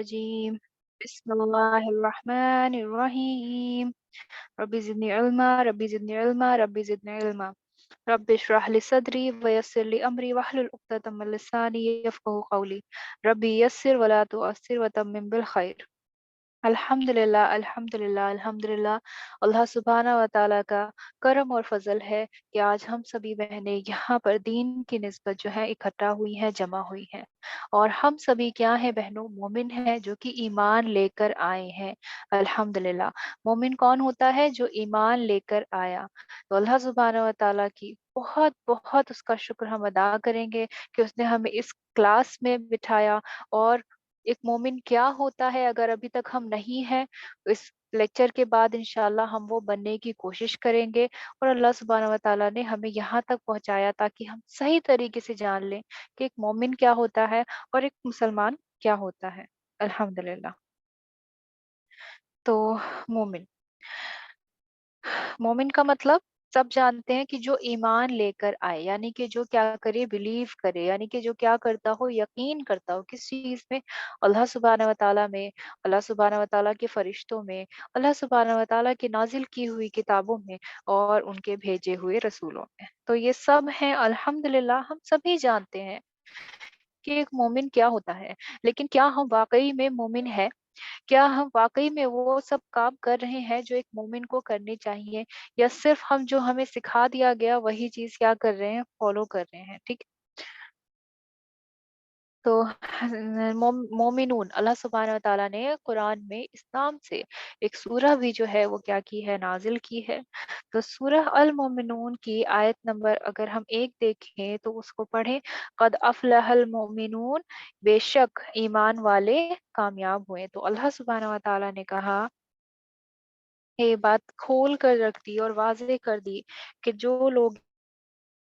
الرجيم بسم الله الرحمن الرحيم ربي زدني علما ربي زدني علما ربي زدني علما رب اشرح لي صدري ويسر لي أمري واحلل عقدة من لساني يفقهوا قولي ربي يسر ولا تؤثر وتمم بالخير अल्हम्दुलिल्लाह अल्हम्दुलिल्लाह अल्हम्दुलिल्लाह। अल्लाह सुब्हाना व ताला का करम और फजल है कि आज हम सभी बहनें यहाँ पर दीन की निस्बत जो है इकट्ठा हुई हैं, जमा हुई हैं। और हम सभी क्या हैं बहनों, मोमिन हैं जो कि ईमान लेकर आए हैं। अल्हम्दुलिल्लाह। मोमिन कौन होता है? जो ईमान लेकर आया। तो अल्लाह सुब्हाना व ताला की बहुत बहुत उसका शुक्र हम अदा करेंगे कि उसने हमें इस क्लास में बिठाया। और एक मोमिन क्या होता है अगर अभी तक हम नहीं हैं, इस लेक्चर के बाद इंशाल्लाह हम वो बनने की कोशिश करेंगे। और अल्लाह सुब्हानहू व तआला ने हमें यहाँ तक पहुँचाया ताकि हम सही तरीके से जान लें कि एक मोमिन क्या होता है और एक मुसलमान क्या होता है। अल्हम्दुलिल्लाह। तो मोमिन, मोमिन का मतलब सब जानते हैं कि जो ईमान लेकर आए, यानी कि जो क्या करे, बिलीव करे, यानी कि जो क्या करता हो, यकीन करता हो किस चीज में? अल्लाह सुब्हानहू व तआला में, अल्लाह सुब्हानहू व तआला के फरिश्तों में, अल्लाह सुब्हानहू व तआला की नाजिल की हुई किताबों में और उनके भेजे हुए रसूलों में। तो ये सब हैं। अल्हम्दुलिल्लाह हम सभी जानते हैं कि एक मोमिन क्या होता है। लेकिन क्या हम वाकई में मोमिन है? क्या हम वाकई में वो सब काम कर रहे हैं जो एक मोमिन को करने चाहिए, या सिर्फ हम जो हमें सिखा दिया गया वही चीज क्या कर रहे हैं, फॉलो कर रहे हैं? ठीक। तो मोमिनून, अल्लाह सुब्हानहू व तआला ने कुरान में इस नाम से एक सूरह भी जो है वो क्या की है, नाजिल की है। तो सूरह अल मोमिनून की आयत नंबर अगर हम एक देखें तो उसको पढ़ें, कद अफलहल मोमिनून, बेशक ईमान वाले कामयाब हुए। तो अल्लाह सुब्हानहू व तआला ने कहा, ये बात खोल कर रख दी और वाज़ेह कर दी कि जो लोग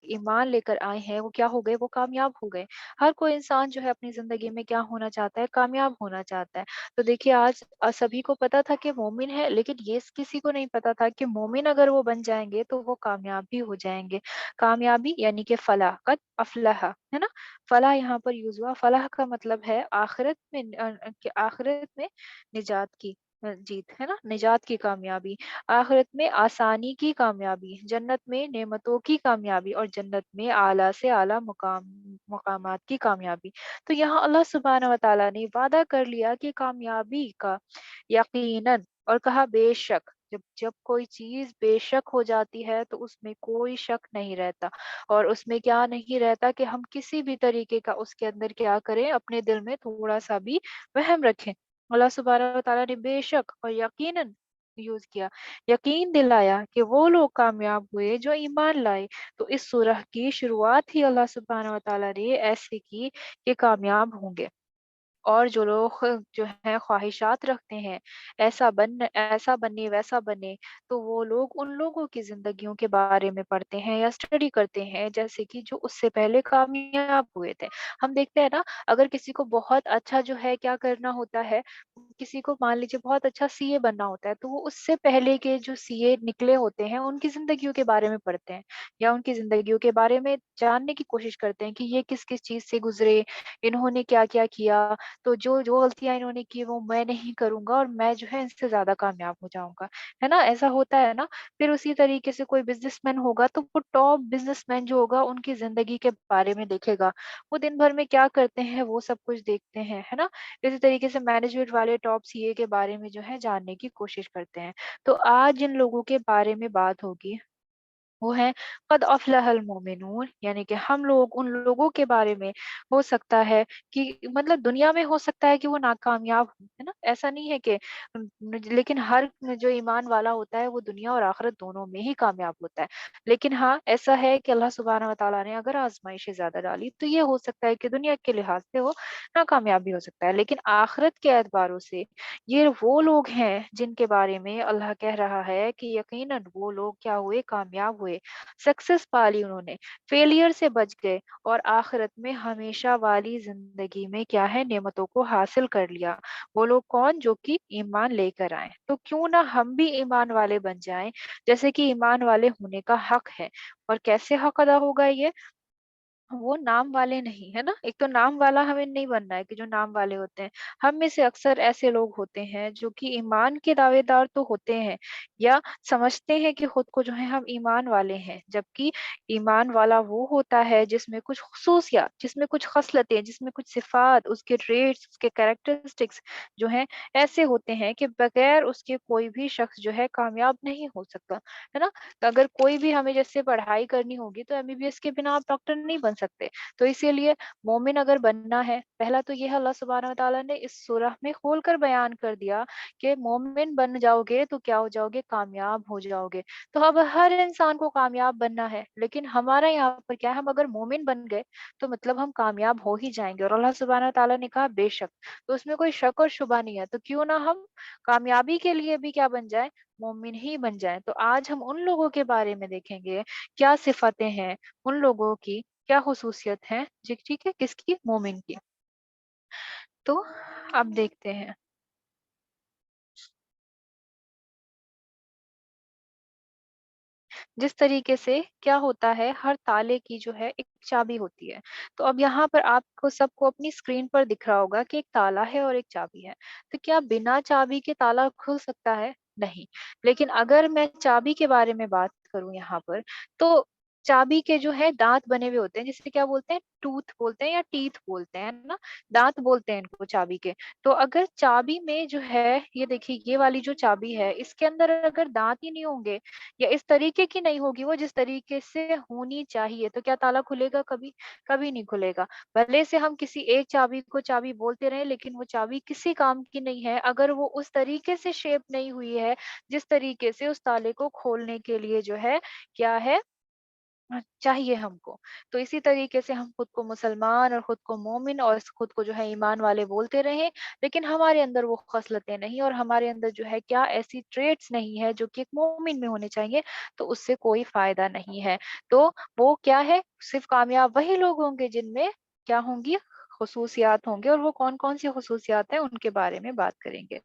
ईमान लेकर आए हैं वो क्या हो गए, वो कामयाब हो गए। हर कोई इंसान जो है अपनी ज़िंदगी में क्या होना चाहता है, कामयाब होना चाहता है। तो देखिए आज सभी को पता था कि मोमिन है, लेकिन ये किसी को नहीं पता था कि मोमिन अगर वो बन जाएँगे तो वो कामयाब भी हो जाएँगे। कामयाबी यानी कि फलाह, कद अफ़लह, है ना? फलाह यहाँ पर यूज़ हुआ। फलाह का मतलब है आखिरत में कि आखिरत में निजात की जीत, है ना? निजात की कामयाबी। आखिरत में आसानी की कामयाबी, जन्नत में नेमतों की कामयाबी और जन्नत में आला से आला मकामात की कामयाबी। तो यहाँ अल्लाह सुब्हानहू व तआला ने वादा कर लिया कि कामयाबी का, यकीनन, और कहा बेशक। जब जब कोई चीज बेशक हो जाती है तो उसमें कोई शक नहीं रहता, और उसमें क्या नहीं रहता कि हम किसी भी तरीके का उसके अंदर क्या करें, अपने दिल में थोड़ा सा भी वहम रखें। अल्लाह सुब्हानहू व तआला ने बेशक और यकीनन यूज किया, यकीन दिलाया कि वो लोग कामयाब हुए जो ईमान लाए। तो इस सूरह की शुरुआत ही अल्लाह सुब्हानहू व तआला ने ऐसे की कि कामयाब होंगे। और जो लोग जो है ख्वाहिशात रखते हैं, ऐसा बने वैसा बने, तो वो लोग उन लोगों की जिंदगियों के बारे में पढ़ते हैं या स्टडी करते हैं जैसे कि जो उससे पहले कामयाब हुए थे। हम देखते हैं ना, अगर किसी को बहुत अच्छा जो है क्या करना होता है, किसी को मान लीजिए बहुत अच्छा सीए बनना होता है, तो वो उससे पहले के जो सीए निकले होते हैं उनकी जिंदगियों के बारे में पढ़ते हैं, या उनकी जिंदगियों के बारे में जानने की कोशिश करते हैं कि ये किस किस चीज से गुजरे, इन्होंने क्या क्या किया। तो जो जो गलतियाँ इन्होंने की वो मैं नहीं करूँगा और मैं जो है इनसे ज़्यादा कामयाब हो जाऊँगा। है ना? ऐसा होता है ना? फिर उसी तरीके से कोई बिज़नेसमैन होगा तो वो टॉप बिज़नेसमैन जो होगा उनकी ज़िंदगी के बारे में देखेगा। वो दिन भर में क्या करते हैं वो सब कुछ देखते हैं, है ना? इसी तरीके से मैनेजमेंट वाले टॉप सीए के बारे में जो है जानने की कोशिश करते हैं। तो आज जिन लोगों के बारे में बात होगी वो है कद अफ़लहल मोमिनून, यानी कि हम लोग उन लोगों के बारे में, हो सकता है कि मतलब दुनिया में हो सकता है कि वो नाकामयाब हो, है ना? ऐसा नहीं है कि लेकिन हर जो ईमान वाला होता है वो दुनिया और आखिरत दोनों में ही कामयाब होता है। लेकिन हाँ, ऐसा है कि अल्लाह सुब्हानहू व तआला ने अगर आज़माइशें ज़्यादा डाली तो ये हो सकता है कि दुनिया के लिहाज से वो नाकामयाब भी हो सकता है। लेकिन आखिरत के एतबारों से ये वो लोग हैं जिनके बारे में अल्लाह कह रहा है कि यकीनन वो लोग क्या हुए, कामयाब हुए, सक्सेस पा ली उन्होंने, फेलियर से बच गए और आखिरत में हमेशा वाली जिंदगी में क्या है, नेमतों को हासिल कर लिया। वो लोग कौन? जो कि ईमान लेकर आए। तो क्यों ना हम भी ईमान वाले बन जाएं, जैसे कि ईमान वाले होने का हक है। और कैसे हक अदा होगा ये? वो नाम वाले नहीं, है ना? एक तो नाम वाला हमें नहीं बनना है कि जो नाम वाले होते हैं। हम में से अक्सर ऐसे लोग होते हैं जो कि ईमान के दावेदार तो होते हैं या समझते हैं कि खुद को जो है हम ईमान वाले हैं, जबकि ईमान वाला वो होता है जिसमें कुछ खुसूसियत, जिसमें कुछ खसलतें, जिसमें कुछ सिफ़ात, उसके ट्रेट्स, उसके कैरेक्टरिस्टिक्स जो हैं ऐसे होते हैं कि बगैर उसके कोई भी शख्स जो है कामयाब नहीं हो सकता, है ना? तो अगर कोई भी हमें जैसे पढ़ाई करनी होगी तो एमबीबीएस के बिना आप डॉक्टर नहीं बन सकते। तो इसीलिए मोमिन अगर बनना है, पहला तो ये है अल्लाह सुब्हानहू व तआला ने इस सूरह में खोल कर बयान कर दिया कि मोमिन बन जाओगे तो क्या हो जाओगे? कामयाब हो जाओगे। तो अब हर इंसान को कामयाब बनना है, लेकिन हमारा यहाँ पर क्या है, हम अगर मोमिन बन गए तो मतलब हम कामयाब हो ही जाएँगे और अल्लाह सुब्हानहू व तआला ने कहा बेशक, तो उसमें कोई शक और शुबा नहीं है। तो क्यों ना हम कामयाबी के लिए भी क्या बन जाएँ? मोमिन ही बन जाएँ। तो आज हम उन लोगों के बारे में देखेंगे, क्या सिफ़तें हैं उन लोगों की, क्या ख़ुसूसियत है जी, ठीक है, किसकी? मोमिन की। तो अब देखते हैं। जिस तरीके से क्या होता है, हर ताले की जो है एक चाबी होती है। तो अब यहाँ पर आपको सबको अपनी स्क्रीन पर दिख रहा होगा कि एक ताला है और एक चाबी है। तो क्या बिना चाबी के ताला खुल सकता है? नहीं। लेकिन अगर मैं चाबी के बारे में बात करूँ यहाँ पर, तो चाबी के जो है दाँत बने हुए होते हैं, जिसे क्या बोलते हैं? टूथ बोलते हैं या टीथ बोलते हैं, है ना? दाँत बोलते हैं इनको चाबी के। तो अगर चाबी में जो है, ये देखिए ये वाली जो चाबी है, इसके अंदर अगर दाँत ही नहीं होंगे या इस तरीके की नहीं होगी वो जिस तरीके से होनी चाहिए, तो क्या ताला खुलेगा कभी? कभी नहीं खुलेगा। भले से हम किसी एक चाबी को चाबी बोलते रहें, लेकिन वो चाबी किसी काम की नहीं है, अगर वो उस तरीके से शेप नहीं हुई है, जिस तरीके से उस ताले को खोलने के लिए जो है, क्या है, चाहिए हमको। तो इसी तरीके से हम खुद को मुसलमान और खुद को मोमिन और खुद को जो है ईमान वाले बोलते रहें, लेकिन हमारे अंदर वो ख़स्लतें नहीं और हमारे अंदर जो है क्या ऐसी ट्रेट्स नहीं है जो कि एक मोमिन में होने चाहिए, तो उससे कोई फ़ायदा नहीं है। तो वो क्या है, सिर्फ़ कामयाब वही लोग होंगे जिनमें क्या होंगी, ख़ुसूसियात होंगे और वो कौन-कौन सी ख़ुसूसियात हैं उनके बारे में बात करेंगे।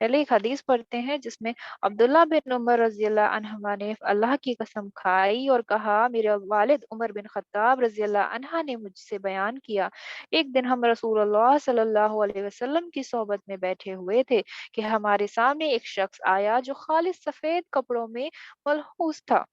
पहले एक हदीस पढ़ते हैं जिसमें अब्दुल्लाह बिन उमर रज़ियल्लाहु अन्हुमा ने अल्लाह की कसम खाई और कहा, मेरे वालिद उमर बिन खत्ताब रज़ियल्लाहु अन्हा ने मुझसे बयान किया, एक दिन हम रसूलुल्लाह सल्लल्लाहु अलैहि वसल्लम की सोहबत में बैठे हुए थे कि हमारे सामने एक शख्स आया जो खालिस सफ़ेद कपड़ों में मलहूस था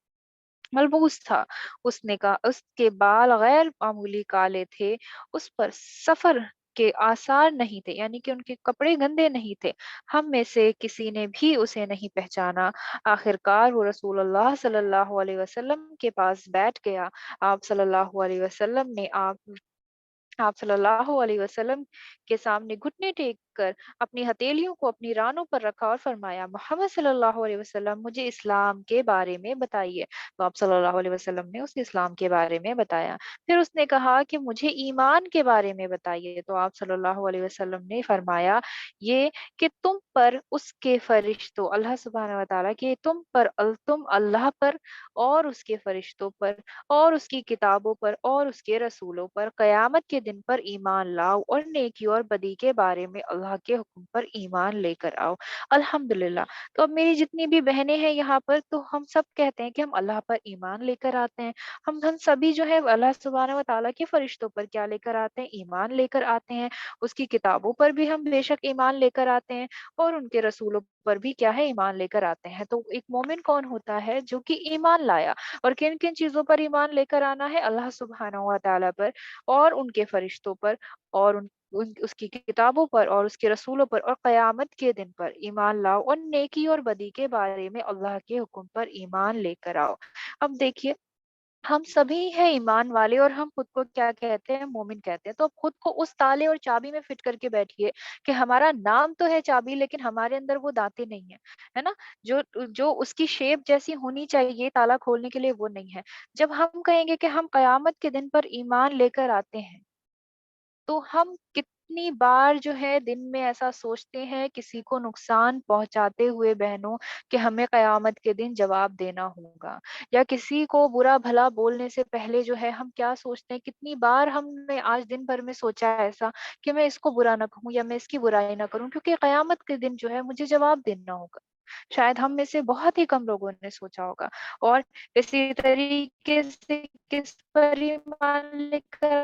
मलबूस था। उसने कहा, उसके बाल गैर मामूली काले थे, उस पर सफ़र के आसार नहीं थे, यानी कि उनके कपड़े गंदे नहीं थे। हम में से किसी ने भी उसे नहीं पहचाना। आखिरकार वो रसूलुल्लाह सल्लल्लाहु अलैहि वसल्लम के पास बैठ गया। आप सल्लल्लाहु अलैहि वसल्लम ने आप सल्लल्लाहु अलैहि वसल्लम के सामने घुटने टेक कर अपनी हथेलियों को अपनी रानों पर रखा और फरमाया, मोहम्मद सल्लल्लाहु अलैहि वसल्लम मुझे इस्लाम के बारे में बताइए। तो आप सल्लल्लाहु अलैहि वसल्लम ने उसे इस्लाम के बारे में बताया। फिर उसने कहा कि मुझे ईमान के बारे में बताइए। तो आप सल्लल्लाहु अलैहि वसल्लम ने फरमाया ये कि तुम पर उसके फरिश्तों, अल्लाह सुब्हानहू व तआला के तुम अल्लाह पर और उसके फरिश्तों पर और उसकी किताबों पर और उसके रसूलों पर, कयामत के दिन पर ईमान लाओ और नेकी और बदी के बारे में अल्लाह के हुक्म पर ईमान लेकर आओ। अल्हम्दुलिल्लाह। तो अब मेरी जितनी भी बहनें हैं यहाँ पर, तो हम सब कहते हैं कि हम अल्लाह पर ईमान लेकर आते हैं। हम सभी जो है अल्लाह सुब्हानहू व तआला के फरिश्तों पर क्या लेकर आते हैं? ईमान लेकर आते हैं। उसकी किताबों पर भी हम बेशक ईमान लेकर आते हैं और उनके रसूलों पर भी क्या है? ईमान लेकर आते हैं। तो एक मोमिन कौन होता है? जो कि ईमान लाया। और किन-किन चीज़ों पर ईमान लेकर आना है? अल्लाह सुब्हानहू व तआला पर और उनके फरिश्तों पर और उसकी किताबों पर और उसके रसूलों पर और क़यामत के दिन पर ईमान लाओ और नेकी और बदी के बारे में अल्लाह के हुक्म पर ईमान लेकर आओ। अब देखिए, हम सभी हैं ईमान वाले और हम खुद को क्या कहते हैं? मोमिन कहते हैं। तो खुद को उस ताले और चाबी में फिट करके बैठिए कि हमारा नाम तो है चाबी, लेकिन हमारे अंदर वो दाँतें नहीं है, है ना? जो जो उसकी शेप जैसी होनी चाहिए ताला खोलने के लिए, वो नहीं है। जब हम कहेंगे कि हम कयामत के दिन पर ईमान लेकर आते हैं, तो हम कितनी बार जो है दिन में ऐसा सोचते हैं किसी को नुकसान पहुंचाते हुए बहनों कि हमें कयामत के दिन जवाब देना होगा, या किसी को बुरा भला बोलने से पहले जो है हम क्या सोचते हैं, कितनी बार हमने आज दिन भर में सोचा है ऐसा कि मैं इसको बुरा ना कहूँ या मैं इसकी बुराई ना करूँ, क्योंकि कयामत के दिन जो है मुझे जवाब देना होगा। शायद हम में से बहुत ही कम लोगों ने सोचा होगा। और इसी तरीके से किस पर ईमान लेकर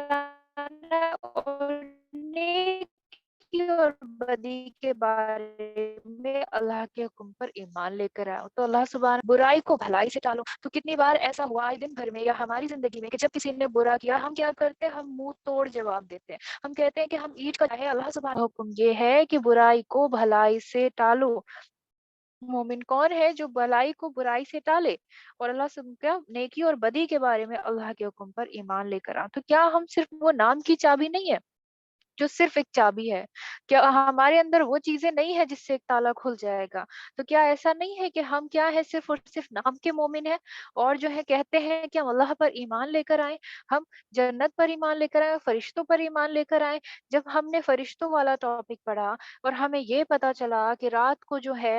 आना है, और नेकी और बदी के बारे में अल्लाह के हुक्म पर ईमान लेकर आओ। तो अल्लाह सुभान बुराई को भलाई से टालो। तो कितनी बार ऐसा हुआ है दिन भर में या हमारी जिंदगी में कि जब किसी ने बुरा किया, हम क्या करते हैं, हम मुंह तोड़ जवाब देते हैं। हम कहते हैं कि हम ईंट का है, अल्लाह सुभान का हुक्म ये है कि बुराई को भलाई से टालो। मोमिन कौन है जो भलाई को बुराई से टाले, और अल्लाह से क्या नेकी और बदी के बारे में अल्लाह के हुक्म पर ईमान लेकर आ। तो क्या हम सिर्फ वो नाम की चाबी नहीं है जो सिर्फ एक चाबी है? क्या हमारे अंदर वो चीजें नहीं है जिससे एक ताला खुल जाएगा? तो क्या ऐसा नहीं है कि हम क्या है, सिर्फ और सिर्फ नाम के मोमिन हैं, और जो है कहते हैं कि हम अल्लाह पर ईमान लेकर आए, हम जन्नत पर ईमान लेकर आए, फरिश्तों पर ईमान लेकर आए। जब हमने फरिश्तों वाला टॉपिक पढ़ा और हमें ये पता चला कि रात को जो है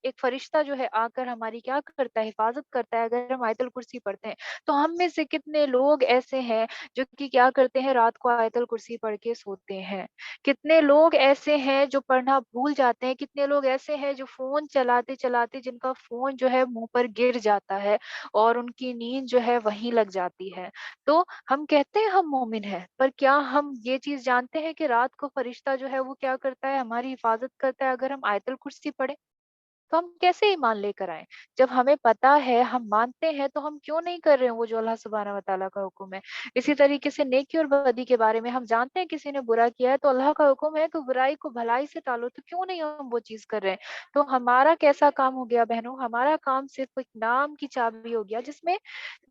एक फरिश्ता जो है आकर हमारी क्या करता है, हिफाजत करता है अगर हम आयतल कुर्सी पढ़ते हैं। तो हम में से कितने लोग ऐसे हैं जो कि क्या करते हैं, रात को आयतल कुर्सी पढ़ के सोते हैं? कितने लोग ऐसे हैं जो पढ़ना भूल जाते हैं? कितने लोग ऐसे हैं जो फ़ोन चलाते-चलाते जिनका फ़ोन जो है मुँह पर गिर जाता है और उनकी नींद जो है वहीं लग जाती है। तो हम कहते हैं हम मोमिन हैं, पर क्या हम ये चीज़ जानते हैं कि रात को फरिश्ता जो है वो क्या करता है, हमारी हिफाज़त करता है अगर हम आयतल कुर्सी पढ़ें? तो हम कैसे ईमान लेकर आएँ? जब हमें पता है, हम मानते हैं, तो हम क्यों नहीं कर रहे हैं वो जो अल्लाह सुब्हानहू व तआला का हुक्म है? इसी तरीके से नेकी और बदी के बारे में हम जानते हैं किसी ने बुरा किया है तो अल्लाह का हुक्म है कि बुराई को भलाई से टालो, तो क्यों नहीं हम वो चीज़ कर रहे हैं? तो हमारा कैसा काम हो गया बहनों? हमारा काम सिर्फ़ एक नाम की चाबी हो गया जिसमें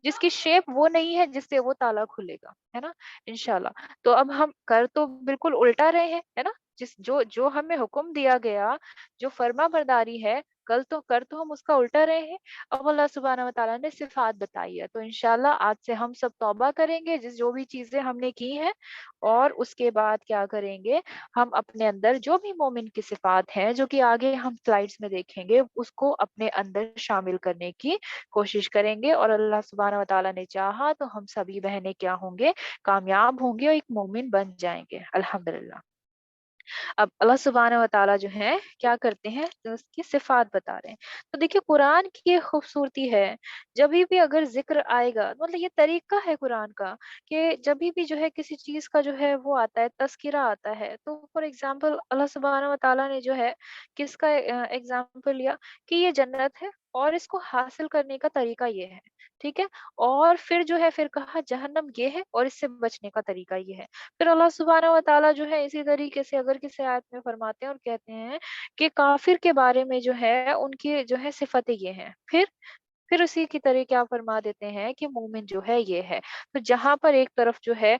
जिसकी शेप वो नहीं है जिससे वो ताला खुलेगा, है ना? इंशाअल्लाह। तो अब हम कर तो बिल्कुल उल्टा रहे हैं, है ना? जिस जो जो हमें हुक्म दिया गया, जो फर्माबरदारी है, कल तो कर तो हम उसका उल्टा रहे हैं। अब अल्लाह सुब्हानहू व तआला ने सिफ़ात बताई है, तो इंशाअल्लाह आज से हम सब तौबा करेंगे जिस जो भी चीज़ें हमने की हैं, और उसके बाद क्या करेंगे, हम अपने अंदर जो भी मोमिन की सिफ़ात हैं, जो कि आगे हम स्लाइड्स में देखेंगे, उसको अपने अंदर शामिल करने की कोशिश करेंगे, और अल्लाह सुब्हानहू व तआला ने चाहा तो हम सभी बहनें क्या होंगे, कामयाब होंगे और एक मोमिन बन जाएँगे। अल्हम्दुलिल्लाह। अब अल्लाह सुब्हानहू व तआला जो है क्या करते हैं, तो उसकी सिफ़ात बता रहे हैं। तो देखिए कुरान की ये खूबसूरती है, जभी भी अगर ज़िक्र आएगा, मतलब ये तरीका है कुरान का कि जभी भी जो है किसी चीज़ का जो है वो आता है, तज़किरा आता है, तो फॉर एग्ज़ाम्पल अल्लाह सुब्हानहू व तआला ने जो है किसका एग्ज़ाम्पल लिया कि ये जन्नत है और इसको हासिल करने का तरीका ये है, ठीक है? और फिर जो है फिर कहा जहन्नम ये है और इससे बचने का तरीका ये है। फिर अल्लाह सुब्हानहू व तआला जो है इसी तरीके से अगर किसी आयत में फरमाते हैं और कहते हैं कि काफिर के बारे में जो है उनकी जो है सिफतें ये हैं। फिर उसी की तरह क्या फरमा देते हैं कि मोमिन जो है ये है। तो जहाँ पर एक तरफ जो है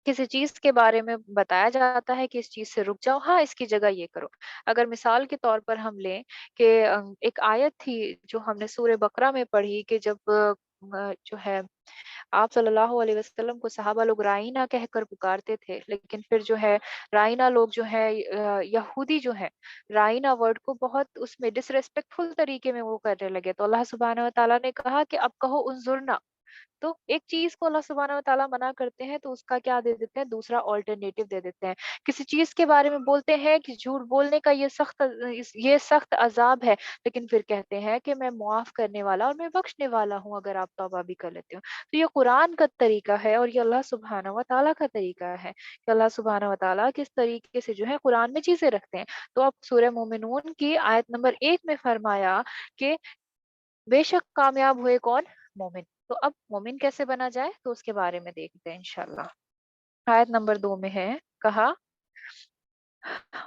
किसी चीज़ के बारे में बताया जाता है कि इस चीज़ से रुक जाओ, हाँ, इसकी जगह ये करो। अगर मिसाल के तौर पर हम लें कि एक आयत थी जो हमने सूरह बकरा में पढ़ी कि जब जो है आप सल्लल्लाहु अलैहि वसल्लम को सहाबा लोग राईना कहकर पुकारते थे, लेकिन फिर जो है राईना लोग जो है यहूदी जो है, राईना वर्ड को बहुत उसमें डिसरिस्पेक्टफुल तरीके में वो करने लगे। तो अल्लाह सुब्हानहू व तआला ने कहा कि अब कहो उन्जुरना। तो एक चीज़ को अल्लाह सुब्हानहू व तआला मना करते हैं तो उसका क्या दे देते हैं, दूसरा अल्टरनेटिव दे देते हैं। किसी चीज़ के बारे में बोलते हैं कि झूठ बोलने का ये सख्त अज़ाब है, लेकिन फिर कहते हैं कि मैं मुआफ़ करने वाला और मैं बख्शने वाला हूँ अगर आप तौबा भी कर लेते हो। तो ये कुरान का तरीका है और ये अल्लाह सुब्हानहू व तआला का तरीका है कि अल्लाह सुब्हानहू व तआला किस तरीके से जो है कुरान में चीज़ें रखते हैं। तो अब सूरह मोमिनून की आयत नंबर 1 में फरमाया कि बेशक कामयाब हुए कौन? मोमिन। तो अब मोमिन कैसे बना जाए? तो उसके बारे में देखते हैं इंशाअल्लाह। आयत नंबर 2 में है, कहा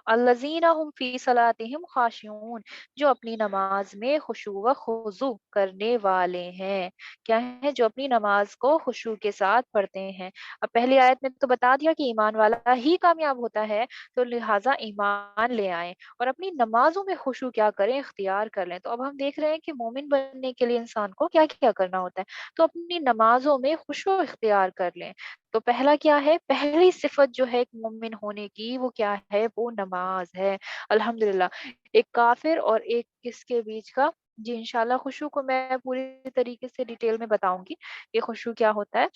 अल्लज़ीना हुम फ़ी सलातिहिम ख़ाशिऊन, जो अपनी नमाज में खुशू व खुज़ू करने वाले हैं। क्या है? जो अपनी नमाज को खुशू के साथ पढ़ते हैं। अब पहली आयत में तो बता दिया कि ईमान वाला ही कामयाब होता है, तो लिहाजा ईमान ले आएँ और अपनी नमाज़ों में खुशू क्या करें? इख्तियार कर लें। तो अब हम देख रहे हैं कि मोमिन बनने के लिए इंसान को क्या-क्या करना होता है। तो अपनी नमाज़ों में खुशू इख्तियार कर लें। तो पहला क्या है? पहली सिफ़त जो है एक मोमिन होने की वो क्या है? वो नमाज़ है। अल्हम्दुलिल्लाह, एक काफ़िर और एक किसके बीच का? जी, इंशाअल्लाह खुशू को मैं पूरी तरीके से डिटेल में बताऊँगी, ये खुशू क्या होता है।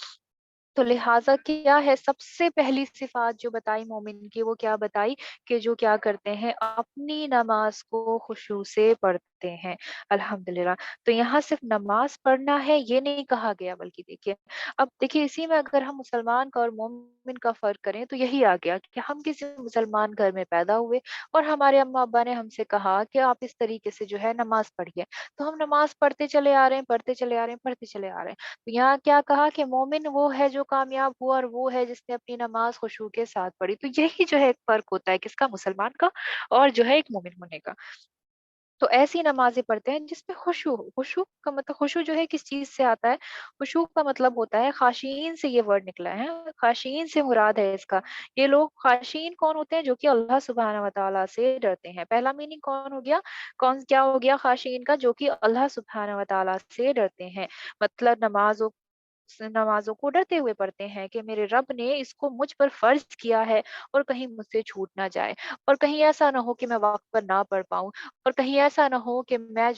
तो लिहाजा क्या है, सबसे पहली सिफ़ात जो बताई मोमिन की, वो क्या बताई कि जो क्या करते हैं, अपनी नमाज़ को खुशू से पढ़ते हैं। अल्हम्दुलिल्लाह। तो यहाँ सिर्फ़ नमाज़ पढ़ना है ये नहीं कहा गया, बल्कि देखिए, अब देखिए इसी में अगर हम मुसलमान का और मोमिन का फ़र्क करें तो यही आ गया कि हम किसी मुसलमान घर में पैदा हुए और हमारे अम्मा-अब्बा ने हमसे कहा कि आप इस तरीके से जो है नमाज़ पढ़िए। तो हम नमाज़ पढ़ते चले आ रहे हैं, पढ़ते चले आ रहे हैं, पढ़ते चले आ रहे हैं। तो यहाँ क्या कहा कि मोमिन वो है जो कामयाब हुआ, और वो है जिसने अपनी नमाज खुशू के साथ पढ़ी। तो यही जो है एक फ़र्क होता है किसका, मुसलमान का और जो है एक मोमिन होने का। तो ऐसी नमाज़ें पढ़ते हैं जिसमें खुशू हो। खुशू का मतलब, खुशू जो है किस चीज़ से आता है? खुशू का मतलब होता है, ख़ाशीन से ये वर्ड निकला है। ख़ाशीन से मुराद है इसका। ये लोग ख़ाशीन कौन होते हैं? जो कि अल्लाह सुब्हानहू व तआला से डरते हैं। पहला मीनिंग कौन हो गया? कौन क्या हो गया ख़ाशीन का? जो कि अल्लाह सुब्हानहू व तआला से डरते हैं। मतलब नमाज़ों को डरते हुए पढ़ते हैं कि मेरे रब ने इसको मुझ पर फ़र्ज़ किया है, और कहीं मुझसे छूट ना जाए, और कहीं ऐसा ना हो कि मैं वक़्त पर ना पढ़ पाऊँ, और कहीं ऐसा ना हो कि मैं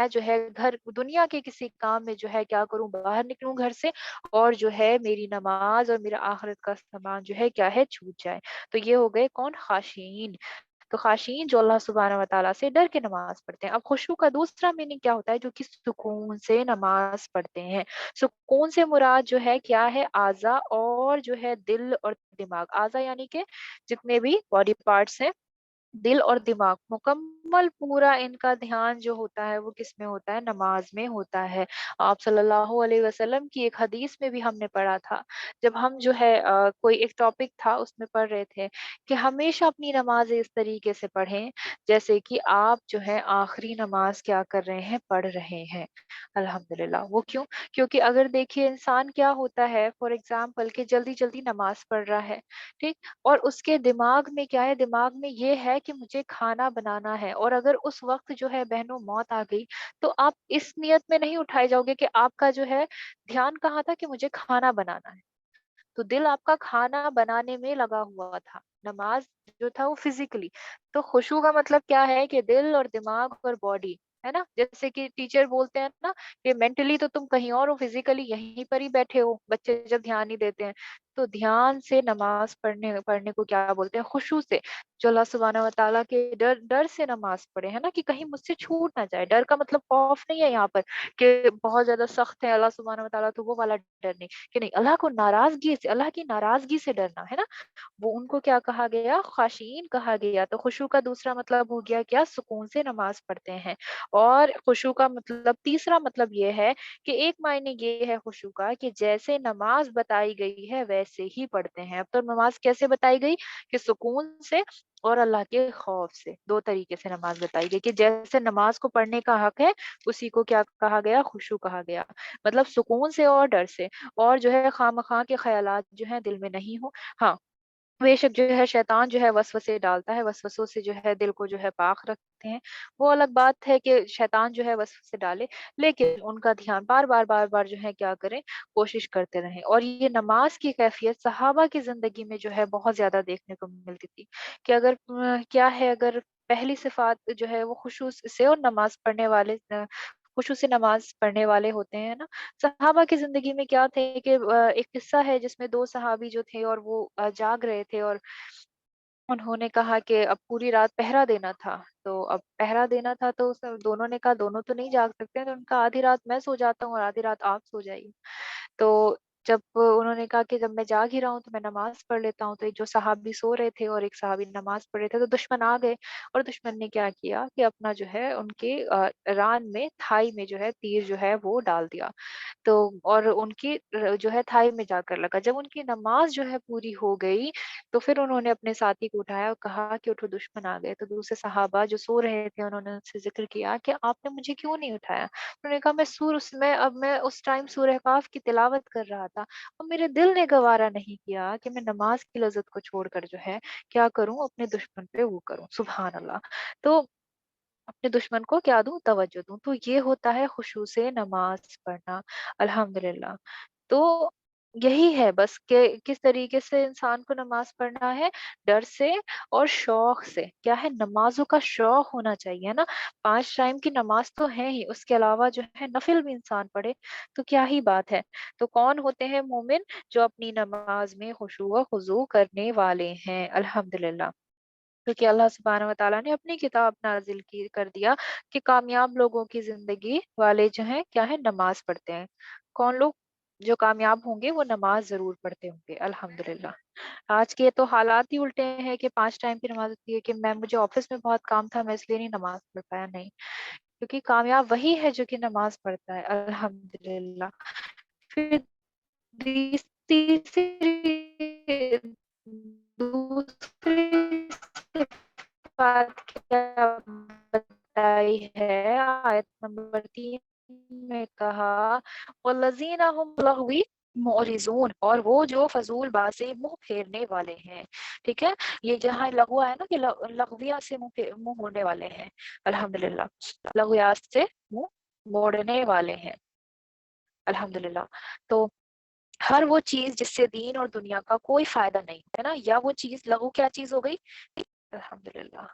जो है घर दुनिया के किसी काम में जो है क्या करूँ, बाहर निकलूँ घर से, और जो है मेरी नमाज़ और मेरा आखिरत का सामान जो है क्या है, छूट जाए। तो ये हो गए कौन? ख़ाशीन। तो ख़ाशीन जो अल्लाह सुब्हानहू व तआला से डर के नमाज़ पढ़ते हैं। अब खुशू का दूसरा मीनिंग क्या होता है? जो कि सुकून से नमाज़ पढ़ते हैं। सुकून से मुराद जो है क्या है? आज़ा और जो है दिल और दिमाग। आज़ा यानी कि जितने भी बॉडी पार्ट्स हैं, दिल और दिमाग मुकम्मल पूरा इनका ध्यान जो होता है वो किसमें होता है? नमाज में होता है। आप सल्लल्लाहु अलैहि वसल्लम की एक हदीस में भी हमने पढ़ा था, जब हम जो है कोई एक टॉपिक था उसमें पढ़ रहे थे कि हमेशा अपनी नमाज़ इस तरीके से पढ़ें जैसे कि आप जो है आखिरी नमाज क्या कर रहे हैं? पढ़ रहे हैं। अल्हम्दुलिल्लाह। वो क्यों? क्योंकि अगर देखिए इंसान क्या होता है, फॉर एग्ज़ाम्पल कि जल्दी-जल्दी नमाज पढ़ रहा है, ठीक? और उसके दिमाग में क्या है, दिमाग में ये है कि मुझे खाना बनाना है, और अगर उस वक़्त जो है बहनों मौत आ गई, तो आप इस नियत में नहीं उठाए जाओगे कि आपका जो है ध्यान कहाँ था, कि मुझे खाना बनाना है। तो दिल आपका खाना बनाने में लगा हुआ था, नमाज़ जो था वो फिज़िकली। तो खुशू का मतलब क्या है कि दिल और दिमाग और बॉडी, है ना? जैसे कि टीचर बोलते हैं ना कि मेंटली तो तुम कहीं और हो, फिज़िकली यहीं पर ही बैठे हो, बच्चे जब ध्यान नहीं देते हैं। तो ध्यान से नमाज़ पढ़ने पढ़ने को क्या बोलते हैं? खुशू से। जो अल्लाह सुब्हानहू व तआला के डर डर से नमाज़ पढ़े, है ना? कि कहीं मुझसे छूट ना जाए। डर का मतलब खौफ नहीं है यहाँ पर कि बहुत ज़्यादा सख्त है अल्लाह सुब्हानहू व तआला, तो वो वाला डर नहीं। कि नहीं, अल्लाह को नाराज़गी से, अल्लाह की नाराज़गी से डरना, है ना? वो उनको क्या कहा गया? ख़ाशीन कहा गया। तो खुशू का दूसरा मतलब हो गया क्या? सुकून से नमाज़ पढ़ते हैं। और खुशू का मतलब तीसरा मतलब ये है कि एक मायने ये है खुशू का कि जैसे नमाज़ बताई गई है वैसे ही पढ़ते हैं। अब तो नमाज़ कैसे बताई गई? कि सुकून से और अल्लाह के खौफ से। 2 तरीके से नमाज़ बताई गई कि जैसे नमाज़ को पढ़ने का हक है, उसी को क्या कहा गया? खुशू कहा गया। मतलब सुकून से और डर से, और जो है खामख़ा के ख़यालात जो हैं दिल में नहीं हो। हाँ, बेशक जो है शैतान जो है वसवसे डालता है, वसवसों से जो है दिल को जो है पाक रखते हैं। वो अलग बात है कि शैतान जो है वसवसे डाले, लेकिन उनका ध्यान बार-बार, बार-बार जो है क्या करें, कोशिश करते रहें। और ये नमाज़ की कैफ़ियत सहाबा की ज़िंदगी में जो है बहुत ज़्यादा देखने को मिलती थी, कि अगर क्या है, अगर पहली सिफ़ात जो है वो खुशू से और नमाज़ पढ़ने वाले खुशू से नमाज़ पढ़ने वाले होते हैं ना। सहाबा की ज़िंदगी में क्या थे कि एक किस्सा है जिसमें 2 सहाबी जो थे और वो जाग रहे थे, और उन्होंने कहा कि अब पूरी रात पहरा देना था। तो अब पहरा देना था तो दोनों ने कहा दोनों तो नहीं जाग सकते हैं, तो उनका आधी रात मैं सो जाता हूँ और आधी रात आप सो जाइए। तो जब उन्होंने कहा कि जब मैं जाग ही रहा हूँ तो मैं नमाज़ पढ़ लेता हूँ, तो एक जो सहाबी सो रहे थे और एक सहाबी नमाज़ पढ़ रहे थे, तो दुश्मन आ गए, और दुश्मन ने क्या किया कि अपना जो है उनके रान में, थाई में जो है तीर जो है वो डाल दिया। तो और उनकी जो है थाई में जाकर लगा। जब उनकी नमाज़ जो है पूरी हो गई, तो फिर उन्होंने अपने साथी को उठाया और कहा कि उठो, दुश्मन आ गए। तो दूसरे सहाबा जो सो रहे थे उन्होंने उनसे ज़िक्र किया कि आपने मुझे क्यों नहीं उठाया? उन्होंने कहा मैं उस टाइम सूरह काफ़ की तिलावत कर रहा था, और मेरे दिल ने गवारा नहीं किया कि मैं नमाज़ की लज़्ज़त को छोड़कर जो है क्या करूँ, अपने दुश्मन पे वो करूँ। सुभान अल्लाह! तो अपने दुश्मन को क्या दूँ? तवज्जो दूँ। तो ये होता है खुशू से नमाज़ पढ़ना। अल्हम्दुलिल्लाह। तो यही है बस कि किस तरीके से इंसान को नमाज पढ़ना है, डर से और शौक से। क्या है, नमाजों का शौक होना चाहिए ना। 5 टाइम की नमाज तो है ही, उसके अलावा जो है नफिल भी इंसान पढ़े, तो क्या ही बात है। तो कौन होते हैं मोमिन? जो अपनी नमाज में खुशू व खुजू करने वाले हैं, अल्हम्दुलिल्लाह। क्योंकि अल्लाह सुब्हानहू व तआला ने अपनी किताब नाजिल की कर दिया कि कामयाब लोगों की जिंदगी वाले जो हैं क्या है, नमाज पढ़ते हैं। कौन लोग? जो कामयाब होंगे वो नमाज जरूर पढ़ते होंगे, अल्हम्दुलिल्लाह। आज के तो हालात ही उल्टे हैं कि 5 टाइम की नमाज होती है कि मैं मुझे ऑफिस में बहुत काम था, मैं इसलिए नहीं नमाज पढ़ पाया, नहीं। क्योंकि कामयाब वही है जो कि नमाज पढ़ता है, अल्हम्दुलिल्लाह। फिर तीसरी दूसरी बात क्या बताई है, आयत नंबर 3 में कहा, वल्लज़ीना हुम लग़वी मुअरिज़ून, और वो जो फजूल बात से मुंह फेरने वाले हैं। ठीक है, ये जहाँ लघुआ है ना कि लघविया से मुंह मोड़ने वाले हैं, अल्हम्दुलिल्लाह। लघुयात से मुंह मोड़ने वाले हैं, अल्हम्दुलिल्लाह। तो हर वो चीज जिससे दीन और दुनिया का कोई फायदा नहीं है ना, या वो चीज लघु क्या चीज हो गई, अल्हम्दुलिल्लाह।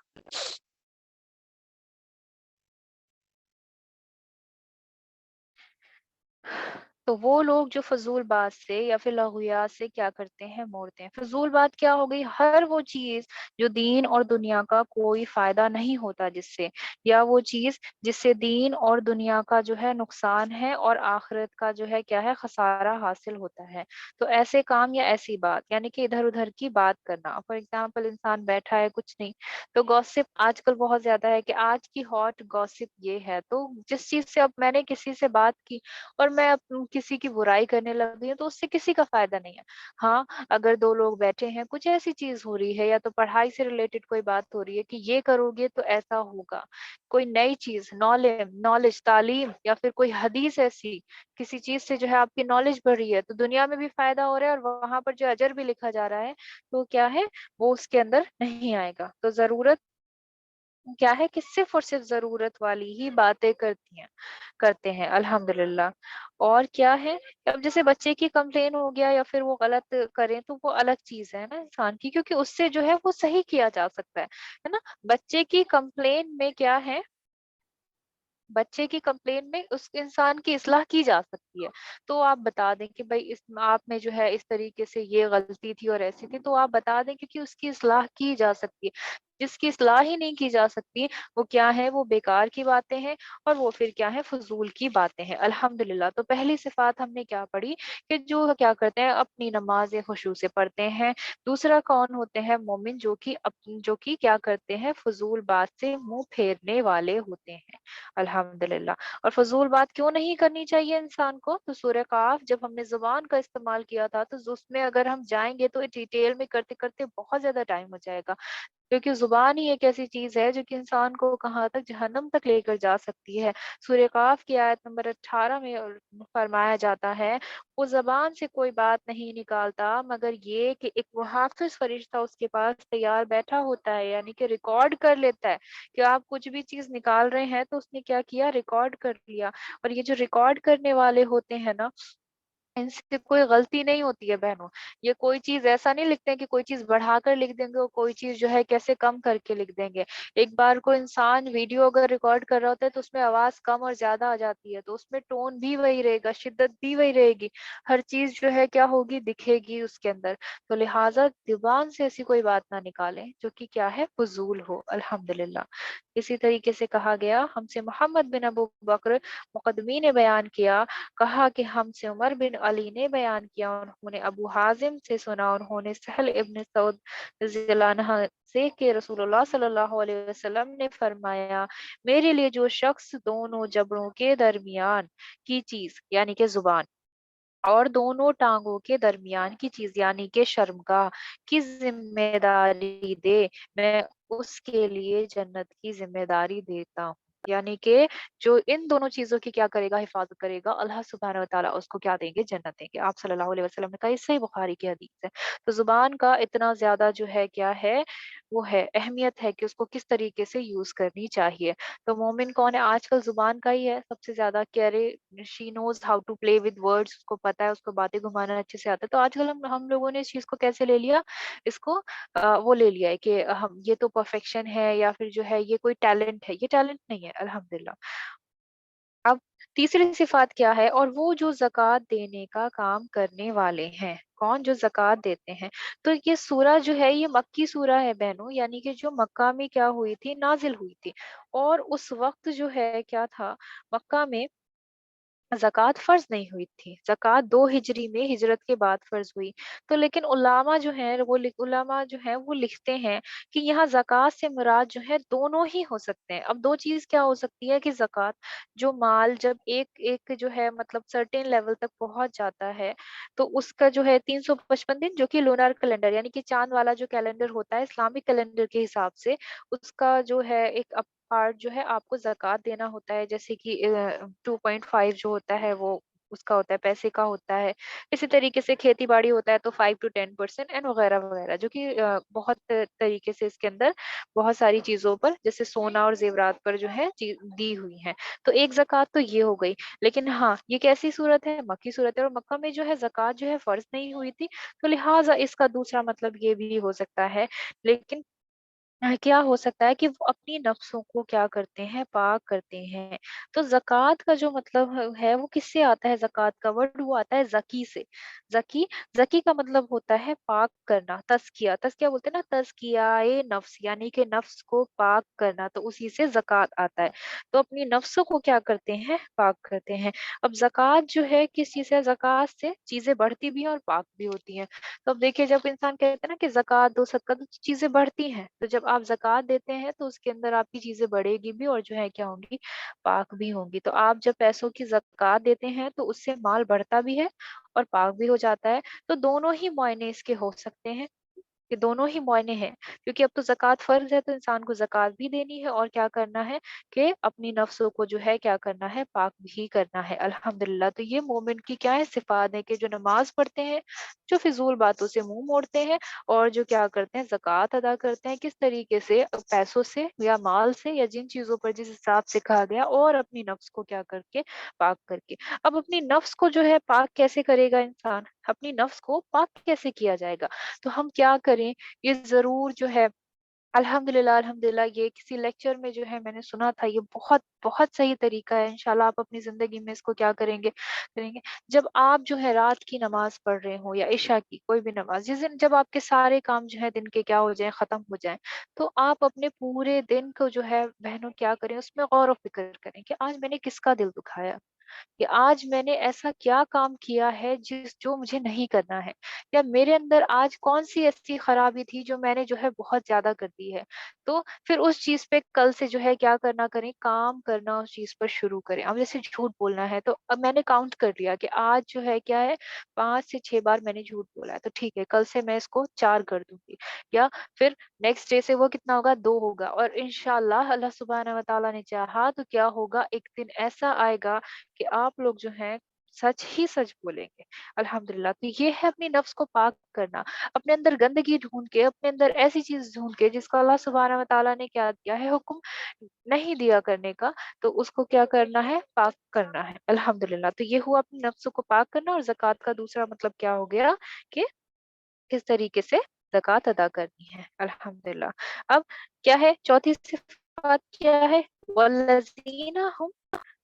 तो वो लोग जो फजूल बात से या फिर लघुयात से क्या करते हैं, मोड़ते हैं। फजूल बात क्या हो गई? हर वो चीज जो दीन और दुनिया का कोई फायदा नहीं होता जिससे, या वो चीज जिससे दीन और दुनिया का जो है नुकसान है और आखिरत का जो है क्या है, खसारा हासिल होता है। तो ऐसे काम या ऐसी बात, यानी कि इधर उधर की बात करना। फॉर एग्जाम्पल, इंसान बैठा है कुछ नहीं, तो गॉसिप आजकल बहुत ज्यादा है कि आज की हॉट गॉसिप ये है, तो जिस चीज से अब मैंने किसी से बात की और मैं किसी की बुराई करने लग गई हूँ, तो उससे किसी का फायदा नहीं है। हाँ, अगर दो लोग बैठे हैं, कुछ ऐसी चीज हो रही है या तो पढ़ाई से रिलेटेड कोई बात हो रही है कि ये करोगे तो ऐसा होगा, कोई नई चीज, नॉलेज नॉलेज तालीम, या फिर कोई हदीस ऐसी, किसी चीज से जो है आपकी नॉलेज बढ़ रही है, तो दुनिया में भी फायदा हो रहा है और वहां पर जो अजर भी लिखा जा रहा है, तो क्या है, वो उसके अंदर नहीं आएगा। तो जरूरत क्या है कि सिर्फ और सिर्फ जरूरत वाली ही बातें करते हैं, अल्हम्दुलिल्लाह। और क्या है, अब जैसे बच्चे की कंप्लेन हो गया या फिर वो गलत करें, तो वो अलग चीज है ना इंसान की, क्योंकि उससे जो है वो सही किया जा सकता है ना। बच्चे की कंप्लेन में क्या है, बच्चे की कंप्लेन में उस इंसान की इस्लाह की जा सकती है। तो आप बता दें कि भाई इस आप में जो है इस तरीके से ये गलती थी और ऐसी थी, तो आप बता दें, क्योंकि उसकी इस्लाह की जा सकती है। जिसकी इस्लाह ही नहीं की जा सकती, वो क्या है, वो बेकार की बातें हैं, और वो फिर क्या है, फजूल की बातें हैं, अल्हम्दुलिल्लाह। तो पहली सिफात हमने क्या पढ़ी, कि जो क्या करते हैं, अपनी नमाज खुशू से पढ़ते हैं। दूसरा कौन होते हैं, मोमिन, जो कि क्या करते हैं, फजूल बात से मुंह फेरने वाले होते हैं, अल्हम्दुलिल्लाह। और फजूल बात क्यों नहीं करनी चाहिए इंसान को, तो सूरह काफ जब हमने जुबान का इस्तेमाल किया था, तो उसमें अगर हम जाएंगे तो डिटेल में करते करते बहुत ज्यादा टाइम हो जाएगा। क्योंकि जुबान ही एक ऐसी चीज है जो कि इंसान को कहाँ तक, जहन्नम तक लेकर जा सकती है। सूरह काफ की आयत नंबर 18 में फरमाया जाता है, वो जबान से कोई बात नहीं निकालता मगर ये कि एक मुहाफिज फरिश्ता उसके पास तैयार बैठा होता है, यानी कि रिकॉर्ड कर लेता है कि आप कुछ भी चीज निकाल रहे हैं, तो उसने क्या किया, रिकॉर्ड कर लिया। और ये जो रिकॉर्ड करने वाले होते हैं ना, इनसे कोई गलती नहीं होती है बहनों। ये कोई चीज ऐसा नहीं लिखते हैं कि कोई चीज बढ़ाकर लिख देंगे और कोई चीज जो है कैसे कम करके लिख देंगे। एक बार को इंसान वीडियो अगर रिकॉर्ड कर रहा होता है, तो उसमें आवाज कम और ज्यादा आ जाती है, तो उसमें टोन भी वही रहेगा, शिद्दत भी वही रहेगी, हर चीज जो है क्या होगी, दिखेगी उसके अंदर। तो लिहाजा जुबान से ऐसी कोई बात ना निकालें जो कि क्या है, फजूल हो, अल्हम्दुलिल्लाह। इसी तरीके से कहा गया, हमसे मोहम्मद बिन अबू बकर मुकदमी ने बयान किया, कहा कि हमसे उमर बिन अली ने बयान किया, उन्होंने अबू हाजिम से सुना, उन्होंने सहल इब्न सऊद रज़ियल्लाहु अन्हु से कि रसूलुल्लाह सल्लल्लाहु अलैहि वसल्लम ने फरमाया, मेरे लिए जो शख्स दोनों जबड़ों के दरमियान की चीज, यानी कि जुबान, और दोनों टांगों के दरमियान की चीज, यानी कि शर्मगाह की जिम्मेदारी दे, मैं उसके लिए जन्नत की जिम्मेदारी देता हूँ। यानी कि जो इन दोनों चीज़ों की क्या करेगा, हिफ़ाज़त करेगा, अल्लाह सुब्हानहू व तआला उसको क्या देंगे, जन्नत देंगे। आप सल्लल्लाहु अलैहि वसल्लम ने कहा, ये सही बुखारी की हदीस है। तो ज़ुबान का इतना ज़्यादा जो है क्या है, वो है अहमियत है कि उसको किस तरीके से यूज़ करनी चाहिए। तो मोमिन कौन है? आजकल ज़ुबान का ही है सबसे ज़्यादा कि अरे she knows how to play with words, उसको पता है, उसको बातें घुमाना अच्छे से आता है। तो आजकल हम लोगों ने इस चीज़ को कैसे ले लिया, इसको वो ले लिया है कि हम ये तो परफेक्शन है या फिर जो है ये कोई टैलेंट है, ये टैलेंट नहीं है अल्हम्दुलिल्लाह। अब तीसरी सिफ़ात क्या है? और वो जो ज़कात देने का काम करने वाले हैं, कौन? जो ज़कात देते हैं। तो ये सूरह जो है ये मक्की सूरह है बहनों, यानी कि जो मक्का में क्या हुई थी, नाज़िल हुई थी। और उस वक़्त जो है क्या था, मक्का में ज़कात फ़र्ज़ नहीं हुई थी। ज़कात 2 हिजरी में हिजरत के बाद फ़र्ज़ हुई। तो लेकिन उलामा जो हैं उलामा जो हैं वो लिखते हैं कि यहाँ ज़कात से मुराद जो है दोनों ही हो सकते हैं। अब 2 चीज़ क्या हो सकती है कि ज़कात जो माल जब एक एक जो है मतलब सर्टेन लेवल तक पहुँच जाता है, तो उसका जो है 355 दिन, जो कि लूनार कैलेंडर यानी कि चाँद वाला जो कैलेंडर होता है इस्लामिक कैलेंडर के हिसाब से, उसका जो है एक पार्ट जो है आपको ज़कात देना होता है। जैसे कि 2.5 जो होता है वो उसका होता है, पैसे का होता है। इसी तरीके से खेती-बाड़ी होता है तो 5 टू 10% एंड वगैरह-वगैरह, जो कि बहुत तरीके से इसके अंदर बहुत सारी चीज़ों पर जैसे सोना और ज़ेवरात पर जो है दी हुई हैं। तो एक ज़कात तो ये हो गई। लेकिन हाँ, ये कैसी सूरत है? मक्की सूरत है और मक्का में जो है ज़कात जो है फ़र्ज़ नहीं हुई थी, तो लिहाज़ा इसका दूसरा मतलब ये भी हो सकता है। लेकिन क्या हो सकता है कि वो अपनी नफ्सों को क्या करते हैं, पाक करते हैं। तो ज़कात का जो मतलब है वो किससे आता है? ज़कात का वर्ड वो आता है ज़की से। ज़की ज़की का मतलब होता है पाक करना, तज़किया। तज़किया बोलते हैं ना, तज़किया-ए नफ्स, यानी कि नफ्स को पाक करना, तो उसी से ज़कात आता है। तो अपनी नफ्सों को क्या करते हैं? पाक करते हैं। अब ज़कात जो है किस चीज़ से? ज़कात से चीज़ें बढ़ती भी हैं और पाक भी होती हैं। तो अब देखिए, जब इंसान कहते हैं ना कि ज़कात दो, सदका दो, तो चीज़ें बढ़ती हैं। तो जब आप ज़कात देते हैं तो उसके अंदर आपकी चीज़ें बढ़ेगी भी और जो है क्या होंगी, पाक भी होंगी। तो आप जब पैसों की ज़कात देते हैं तो उससे माल बढ़ता भी है और पाक भी हो जाता है। तो दोनों ही मुआयने इसके हो सकते हैं। ये दोनों ही मुआयने हैं, क्योंकि अब तो ज़कात फ़र्ज़ है तो इंसान को ज़कात भी देनी है और क्या करना है कि अपनी नफ्सों को जो है क्या करना है, पाक भी करना है। अल्हम्दुलिल्लाह, तो ये मोमिन की क्या है, सिफ़ात है कि जो नमाज़ पढ़ते हैं, जो फ़िज़ूल बातों से मुँह मोड़ते हैं और जो क्या करते हैं, ज़कात अदा करते हैं। किस तरीके से? पैसों से या माल से या जिन चीज़ों पर जिस हिसाब से कहा गया, और अपनी नफ्स को क्या करके, पाक करके। अब अपनी नफ्स को जो है पाक कैसे करेगा इंसान? अपनी नफ्स को पाक कैसे किया जाएगा? तो हम क्या करें, ये ज़रूर जो है, अल्हम्दुलिल्लाह अल्हम्दुलिल्लाह, ये किसी लेक्चर में जो है मैंने सुना था, ये बहुत बहुत सही तरीका है। इंशाल्लाह आप अपनी ज़िंदगी में इसको क्या करेंगे, करेंगे। जब आप जो है रात की नमाज़ पढ़ रहे हो या इशा की कोई भी नमाज़, जिस दिन जब आपके सारे काम जो है दिन के क्या हो जाएँ, ख़त्म हो जाएँ, तो आप अपने पूरे दिन को जो है बहनों क्या करें, उसमें गौर व फ़िक्र करें कि आज मैंने किसका दिल दुखाया? कि आज मैंने ऐसा क्या काम किया है जो मुझे नहीं करना है, या मेरे अंदर आज कौन सी ऐसी खराबी थी जो मैंने जो है बहुत ज्यादा कर दी है। तो फिर उस चीज पे कल से जो है क्या करना, करें काम करना, उस चीज पर शुरू करें। अब जैसे झूठ बोलना है, तो अब मैंने काउंट कर लिया कि आज जो है क्या है, 5 से 6 बार मैंने झूठ बोला है, तो ठीक है, कल से मैं इसको 4 कर दूंगी। या फिर नेक्स्ट डे से वो कितना होगा, 2 होगा। और इंशाल्लाह अल्लाह सुब्हानहू व तआला ने चाहा तो क्या होगा, एक दिन ऐसा आएगा कि आप लोग जो हैं सच ही सच बोलेंगे। अल्हम्दुलिल्लाह, तो ये है अपनी नफ्स को पाक करना। अपने अंदर गंदगी ढूँढ के, अपने अंदर ऐसी चीज़ ढूँढ के जिसको अल्लाह सुब्हानहू व तआला ने क्या दिया है हुक्म, नहीं दिया करने का, तो उसको क्या करना है, पाक करना है। अल्हम्दुलिल्लाह, तो ये हुआ अपनी नफ्स को पाक करना। और ज़कात का दूसरा मतलब क्या हो गया कि किस तरीके से ज़कात अदा करनी है। अल्हम्दुलिल्लाह। अब क्या है, चौथी सिफ़ात क्या है? वल्लज़ीना हुम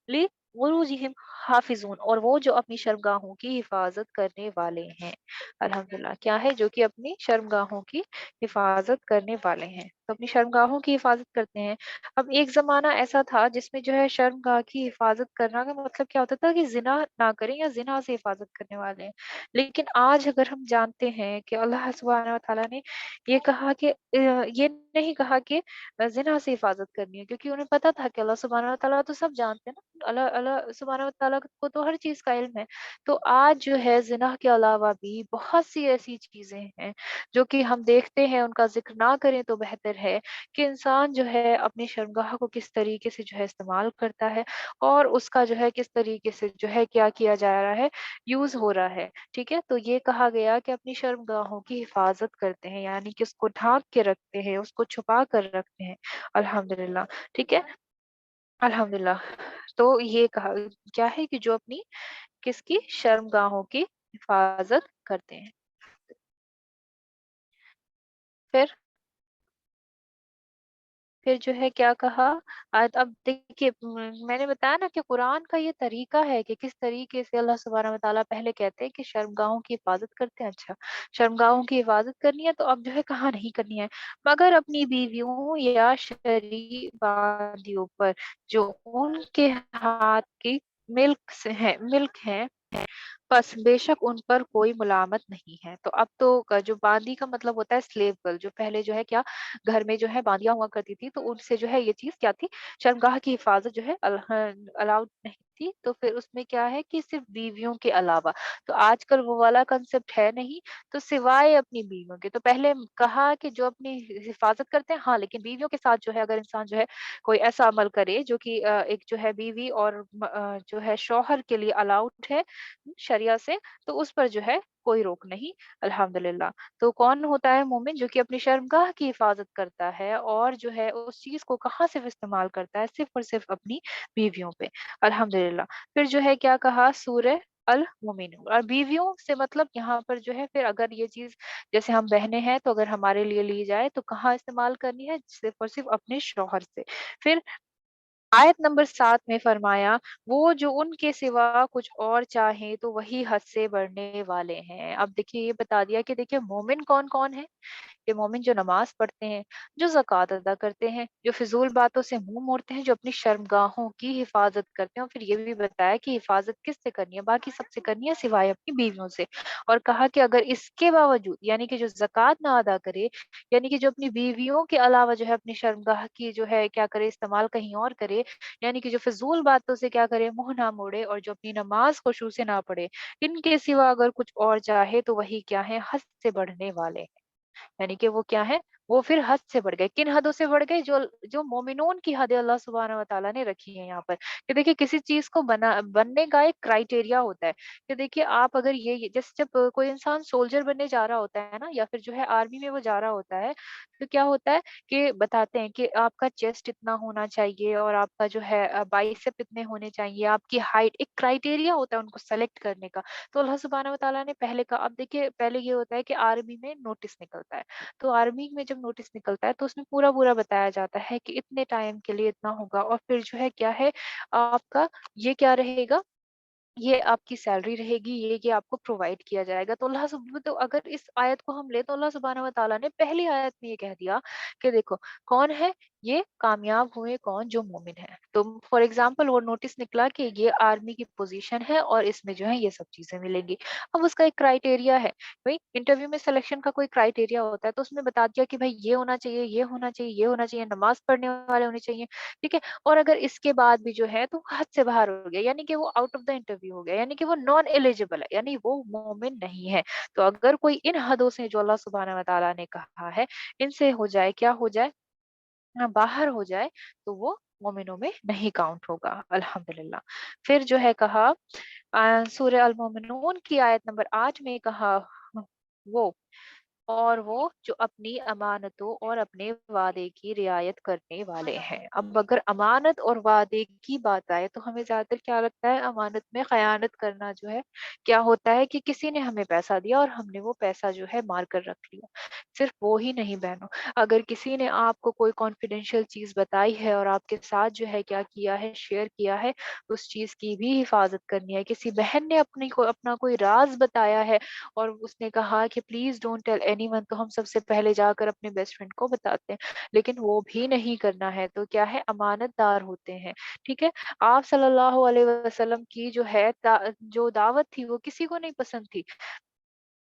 लि फुरूजिहिम हाफ़िज़ून, और वो जो अपनी शर्मगाहों की हिफ़ाज़त करने वाले हैं। अल्हम्दुलिल्लाह, क्या है? जो कि अपनी शर्मगाहों की हिफ़ाज़त करने वाले हैं। तो अपनी शर्मगाहों की हिफ़ाज़त करते हैं। अब एक ज़माना ऐसा था जिसमें जो है शर्मगाह की हिफ़ाज़त करना का मतलब क्या होता था कि ज़िना ना करें या ज़िना से हिफ़ाज़त करने वाले हैं। लेकिन आज अगर हम जानते हैं कि अल्लाह सुब्हानहू व तआला ने ये कहा कि ये नहीं कहा कि ज़िना से हिफ़ाज़त करनी है, क्योंकि उन्हें पता था कि अल्लाह सुब्हानहू व तआला तो सब जानते हैं ना। अल्लाह अल्लाह सुब्हानहू व ताला को तो हर चीज़ का इल्म है। तो आज जो है ज़िना के अलावा भी बहुत सी ऐसी चीज़ें हैं, जो कि हम देखते हैं, उनका ज़िक्र ना करें तो बेहतर है कि इंसान जो है अपनी शर्मगाह को किस तरीके से जो है इस्तेमाल करता है, और उसका जो है किस तरीके से जो है क्या किया जा रहा है, यूज़ हो रहा है। ठीक है? तो ये कहा गया कि अपनी शर्मगाहों की हिफ़ाज़त करते हैं, यानी कि उसको ढाँप के रखते हैं, उसको छुपा कर रखते हैं। अल्हम्दुलिल्लाह, ठीक है? अल्हम्दुलिल्लाह। तो ये कहा क्या है कि जो अपनी किसकी शर्मगाहों की हिफ़ाज़त करते हैं। फिर फिर जो है क्या कहा, अब देखिए, मैंने बताया ना कि कुरान का ये तरीका है कि किस तरीके से अल्लाह सुब्हानहू व तआला पहले कहते हैं कि शर्मगाहों की हिफाज़त करते हैं। अच्छा, शर्मगाहों की हिफाज़त करनी है तो अब जो है कहाँ नहीं करनी है, मगर अपनी बीवियों या शरीफ बादियों पर जो उनके हाथ की मिल्क है, बस बेशक उन पर कोई मुलामत नहीं है। तो अब तो जो बांदी का मतलब होता है स्लेव गर्ल, जो पहले जो है क्या घर में जो है बांदियाँ हुआ करती थी, तो उनसे जो है ये चीज़ क्या थी, शर्मगाह की हिफाज़त जो है अलाउड नहीं थी। तो फिर उसमें क्या है कि सिर्फ़ बीवियों के अलावा, तो आजकल वो वाला कांसेप्ट है नहीं, तो सिवाय अपनी बीवियों के। तो पहले कहा कि जो अपनी हिफाज़त करते हैं हाँ, लेकिन बीवियों के साथ जो है अगर इंसान जो है कोई ऐसा अमल करे जो कि एक जो है बीवी और जो है शौहर के लिए अलाउड है शरिया से, तो उस पर जो है कोई रोक नहीं, अल्हम्दुलिल्लाह। तो कौन होता है मोमिन, जो कि अपनी शर्मगाह की हिफाज़त करता है और जो है उस चीज़ को कहाँ सिर्फ़ इस्तेमाल करता है, सिर्फ़ और सिर्फ़ अपनी बीवियों पे, अल्हम्दुलिल्लाह। फिर जो है क्या कहा, सूरह अल मोमिनून, और बीवियों से मतलब यहाँ पर जो है फिर अगर ये चीज़, जैसे हम बहनें हैं तो अगर हमारे लिए ली जाए तो कहाँ इस्तेमाल करनी है, सिर्फ़ और सिर्फ़ अपने शौहर से। फिर आयत नंबर 7 में फरमाया, वो जो उनके सिवा कुछ और चाहें तो वही हद से बढ़ने वाले हैं। अब देखिए ये बता दिया कि देखिए मोमिन कौन-कौन है? कि मोमिन जो नमाज़ पढ़ते हैं, जो ज़कात अदा करते हैं, जो फ़िज़ूल बातों से मुँह मोड़ते हैं, जो अपनी शर्मगाहों की हिफ़ाज़त करते हैं, और फिर ये भी बताया कि हिफ़ाज़त किससे करनी है? बाकी सबसे करनी है सिवाय अपनी बीवियों से। और कहा कि अगर इसके बावजूद, यानी कि जो ज़कात ना अदा करे, यानी कि जो अपनी बीवियों के अलावा जो है अपनी शर्मगाह की जो है क्या करे, इस्तेमाल कहीं और करे, यानी कि जो फ़िज़ूल बातों से क्या करे, मुँह ना मोड़े, और जो अपनी नमाज़ खुशू से ना पढ़े, इनके सिवा अगर कुछ और चाहे तो वही क्या है, हद से बढ़ने वाले हैं। यानी कि वो क्या है, वो फिर हद से बढ़ गए। किन हदों से बढ़ गए? जो जो मोमिनून की हदें अल्लाह सुब्हानहू व तआला ने रखी हैं यहाँ पर। कि देखिए किसी चीज़ को बनने का एक क्राइटेरिया होता है। कि देखिए आप अगर ये जैसे जब कोई इंसान सोल्जर बनने जा रहा होता है ना, या फिर जो है आर्मी में वो जा रहा होता है, तो क्या होता है कि बताते हैं कि आपका चेस्ट इतना होना चाहिए, और आपका जो है बाइसेप इतने होने चाहिए, आपकी हाइट, एक क्राइटेरिया होता है उनको सेलेक्ट करने का। तो अल्लाह सुब्हानहू व तआला ने पहले कहा, अब देखिए पहले ये होता है कि आर्मी में नोटिस निकलता है। तो आर्मी में जब नोटिस निकलता है तो उसमें पूरा-पूरा बताया जाता है कि इतने टाइम के लिए इतना होगा, और फिर जो है क्या है, आपका ये क्या रहेगा, ये आपकी सैलरी रहेगी, ये आपको प्रोवाइड किया जाएगा। तो तो अगर इस आयत को हम लें तो अल्लाह सुब्हानहू व तआला ने पहली आयत में ये कह दिया कि देखो कौन है, ये कामयाब हुए कौन, जो मोमिन है। तो फॉर एग्जांपल वो नोटिस निकला कि ये आर्मी की पोजीशन है और इसमें जो है ये सब चीजें मिलेंगी। अब उसका एक क्राइटेरिया है, भाई इंटरव्यू में सिलेक्शन का कोई क्राइटेरिया होता है, तो उसमें बता दिया कि भाई ये होना चाहिए, ये होना चाहिए, ये होना चाहिए, नमाज पढ़ने वाले होने चाहिए, ठीक है। और अगर इसके बाद भी जो है तो हद से बाहर हो गया, यानी कि वो आउट ऑफ द इंटरव्यू हो गया, यानी कि वो नॉन एलिजिबल है, यानी वो मोमिन नहीं है। तो अगर कोई इन हदों से जो अल्लाह सुब्हानहू व तआला ने कहा है, इनसे हो जाए, क्या हो जाए, बाहर हो जाए, तो वो मोमिनों में नहीं काउंट होगा, अल्हम्दुलिल्लाह। फिर जो है कहा, सूरह अल मोमिनून की आयत नंबर 8 में कहा, वो वो जो अपनी अमानतों और अपने वादे की रियायत करने वाले हैं। अब अगर अमानत और वादे की बात आए तो हमें ज्यादातर क्या लगता है, अमानत में खयानत करना जो है क्या होता है कि किसी ने हमें पैसा दिया और हमने वो पैसा जो है मार कर रख लिया। सिर्फ वो ही नहीं बहनों, अगर किसी ने आपको कोई कॉन्फिडेंशियल चीज बताई है और आपके साथ जो है क्या किया है, शेयर किया है, उस चीज की भी हिफाजत करनी है। किसी बहन ने अपना कोई राज बताया है और उसने कहा कि प्लीज डोंट टेल एनीवन, तो हम सबसे पहले जाकर अपने बेस्ट फ्रेंड को बताते हैं, लेकिन वो भी नहीं करना है, तो क्या है, अमानतदार होते हैं। ठीक है। आप सल्लल्लाहु अलैहि वसल्लम की जो है जो दावत थी वो किसी को नहीं पसंद थी,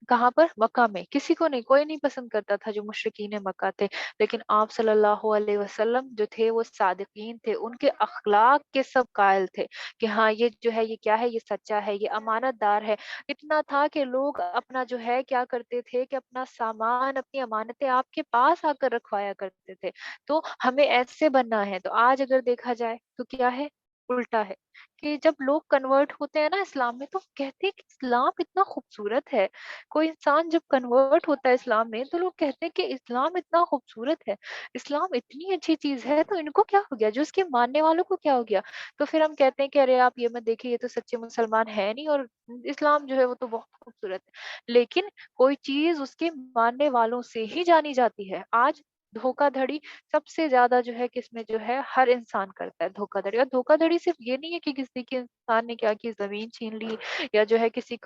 कहाँ पर? मक्का में। किसी को नहीं, कोई नहीं पसंद करता था जो मुशरिकीन मक्का थे। लेकिन आप सल्लल्लाहु अलैहि वसल्लम जो थे वो सादिकीन थे, उनके अखलाक के सब कायल थे कि हाँ, ये जो है ये क्या है, ये सच्चा है, ये अमानतदार है। इतना था कि लोग अपना जो है क्या करते थे कि अपना सामान, अपनी अमानतें आपके पास आकर रखवाया करते थे। तो हमें ऐसे बनना है। तो आज अगर देखा जाए तो क्या है? उल्टा है कि जब लोग कन्वर्ट होते हैं ना इस्लाम में, तो कहते हैं कि इस्लाम इतना खूबसूरत है। कोई इंसान जब कन्वर्ट होता है इस्लाम में, तो लोग कहते हैं कि इस्लाम इतना खूबसूरत है, इस्लाम इतनी अच्छी चीज है, तो इनको क्या हो गया, जो इसके मानने वालों को क्या हो गया। तो फिर हम कहते हैं कि अरे आप ये मत देखिए, ये तो सच्चे मुसलमान है नहीं, और इस्लाम जो है वो तो बहुत खूबसूरत है। लेकिन कोई चीज उसके मानने वालों से ही जानी जाती है। आज धोखाधड़ी सबसे ज्यादा जो है किसमें जो है, हर इंसान करता है धोखाधड़ी। और धोखाधड़ी सिर्फ ये नहीं है कि किसी के इंसान ने क्या की, जमीन छीन ली, या जो है किसी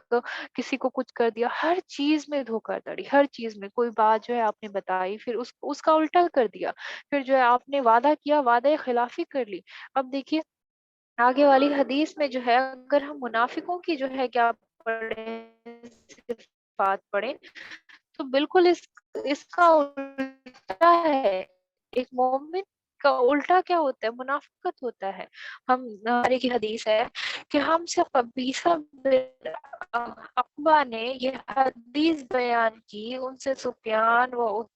को कुछ कर दिया। हर चीज में धोखाधड़ी, हर चीज में। कोई बात जो है आपने बताई, फिर उसका उल्टा कर दिया। फिर जो है आपने वादा किया, वादे खिलाफी कर ली। अब देखिए आगे वाली हदीस में जो है, अगर हम मुनाफिकों की जो है क्या पढ़े, सिफात पढ़े, तो बिल्कुल इसका उल्टा है। एक मोमिन का उल्टा क्या होता है? मुनाफिकत होता है। हम हमारे की हदीस है कि हमसे कबीसा बिन अकबा ने ये हदीस बयान की, उनसे सुफियान व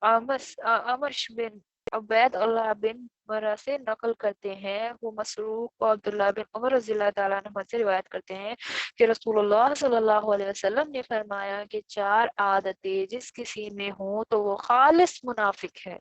अमश बिन उबैद अल्लाह बिन मरा से नकल करते हैं। वो मसरूक और अब्दुल्लाह बिन उमर रज़ियल्लाहु ताला अन्हुमा से रिवायत करते हैं कि रसूलुल्लाह सल्लल्लाहु अलैहि वसल्लम ने फरमाया कि चार आदतें जिस किसी में हो तो वो खालिस मुनाफिक है।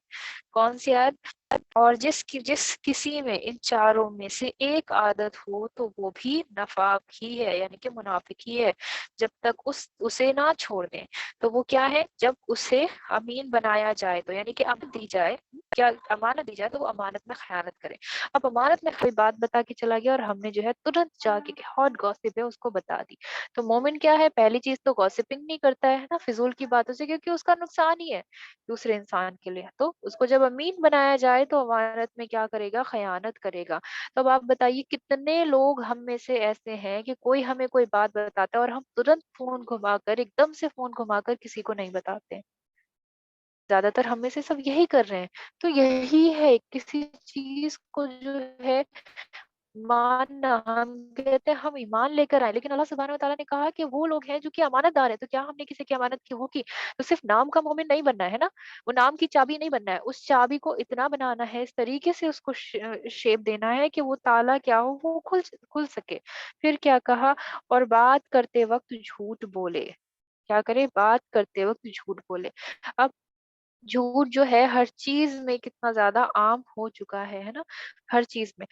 कौन सी आदत? और जिस किसी में इन चारों में से एक आदत हो तो वो भी नफाक ही है, यानी कि मुनाफिक ही है, जब तक उसे ना छोड़ दें। तो वो क्या है? जब उसे अमीन बनाया जाए तो, यानी कि अमानत दी जाए, क्या अमानत दी जाए तो वो अमानत में खयानत करे। अब अमानत में कोई बात बता के चला गया और हमने जो है तुरंत जाके हॉट गॉसिप है उसको बता दी। तो मोमिन क्या है? पहली चीज तो गॉसिपिंग नहीं करता है ना फिजूल की बातों से, क्योंकि उसका नुकसान ही है दूसरे इंसान के लिए। तो उसको जब अमीन बनाया जाए तो अमानत में क्या करेगा? खयानत करेगा। तो अब आप बताइए कितने लोग हम में से ऐसे हैं कि कोई हमें कोई बात बताता है और हम तुरंत फोन घुमाकर, एकदम से फोन घुमाकर किसी को नहीं बताते। ज्यादातर हम में से सब यही कर रहे हैं। तो यही है, किसी चीज को जो है मानना, हम कहते हैं हम ईमान लेकर आए, लेकिन अल्लाह सुब्हानहू व तआला ने कहा कि वो लोग हैं जो कि अमानतदार है। तो क्या हमने किसी की अमानत की होगी? तो सिर्फ नाम का मोमिन नहीं बनना है ना, वो नाम की चाबी नहीं बनना है, उस चाबी को इतना बनाना है, इस तरीके से उसको शेप देना है कि वो ताला क्या हो, वो खुल खुल सके। फिर क्या कहा? और बात करते वक्त झूठ बोले। क्या करे? बात करते वक्त झूठ बोले। अब झूठ जो है हर चीज में कितना ज्यादा आम हो चुका है ना, हर चीज में।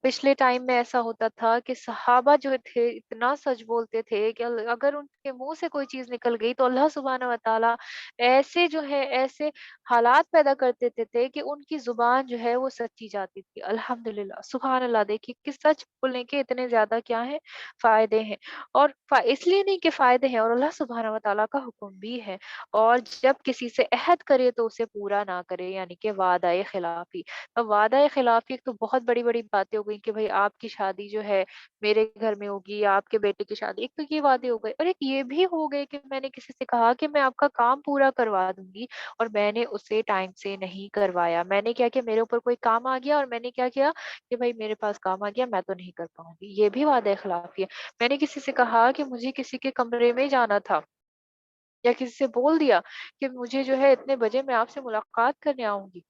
पिछले टाइम में ऐसा होता था कि सहाबा जो थे इतना सच बोलते थे कि अगर उनके मुंह से कोई चीज निकल गई तो अल्लाह सुब्हानहू व तआला ऐसे जो है ऐसे हालात पैदा कर देते थे कि उनकी जुबान जो है वो सच्ची जाती थी। अल्हम्दुलिल्लाह, सुभान अल्लाह। देखिए कि सच बोलने के इतने ज्यादा क्या है, फायदे हैं। और इसलिए नहीं कि फायदे हैं, और अल्लाह सुब्हानहू व तआला का हुक्म भी है। और जब किसी से अहद करे तो उसे पूरा ना करे, यानी कि वादा खिलाफी। अब वादा खिलाफी तो बहुत बड़ी बड़ी बातें हो गई कि भाई आपकी शादी जो है मेरे घर में होगी, या आपके बेटे की शादी, एक तो ये वादे हो गए। और एक ये भी हो गए कि मैंने किसी से कहा कि मैं आपका काम पूरा करवा दूंगी, और मैंने उसे टाइम से नहीं करवाया। मैंने क्या किया? मेरे ऊपर कोई काम आ गया और मैंने क्या किया कि भाई मेरे पास काम आ गया, मैं तो नहीं कर पाऊंगी। ये भी वादा खिलाफी है। मैंने किसी से कहा कि मुझे किसी के कमरे में जाना था, या किसी से बोल दिया कि मुझे जो है इतने बजे मैं आपसे मुलाकात करने आऊंगी,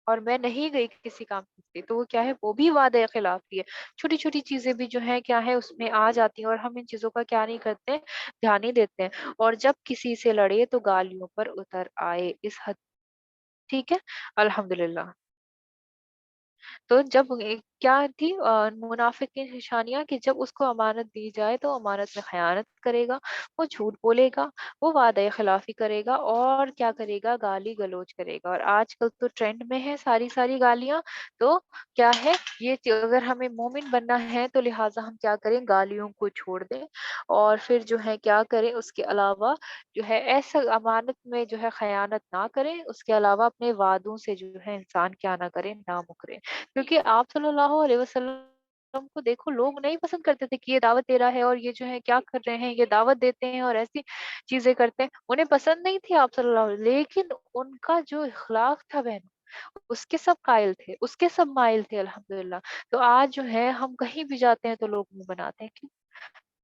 और मैं नहीं गई किसी काम से, तो वो क्या है? वो भी वादे खिलाफी है। छोटी छोटी चीजें भी जो है क्या है उसमें आ जाती हैं, और हम इन चीजों का क्या नहीं करते हैं, ध्यान नहीं देते हैं। और जब किसी से लड़े तो गालियों पर उतर आए, इस हद। ठीक है। अल्हम्दुलिल्लाह। तो जब क्या थी मुनाफिक की निशानियां, कि जब उसको अमानत दी जाए तो अमानत में खयानत करेगा, वो झूठ बोलेगा, वो वादा खिलाफी करेगा, और क्या करेगा? गाली गलौज करेगा। और आजकल तो ट्रेंड में है सारी सारी गालियां। तो क्या है ये अगर हमें मोमिन बनना है तो लिहाजा हम क्या करें? गालियों को छोड़ दें, और फिर जो है क्या करें उसके अलावा, जो है ऐसा अमानत में जो है खयानत ना करें। उसके अलावा अपने वादों से जो है इंसान क्या ना करें, ना मुकरे। क्योंकि आप सल्लल्लाहु अलैहि वसल्लम वसल्लम को देखो, लोग नहीं पसंद करते थे कि ये दावत दे रहा है और ये जो है क्या कर रहे हैं, ये दावत देते हैं और ऐसी चीज़ें करते हैं। उन्हें पसंद नहीं थी आप सल्लल्लाहु अलैहि, लेकिन उनका जो इखलाक था बहन, उसके सब कायल थे, उसके सब माइल थे अल्हम्दुलिल्लाह। तो आज जो है हम कहीं भी जाते हैं तो लोग मुँह बनाते हैं। क्यों?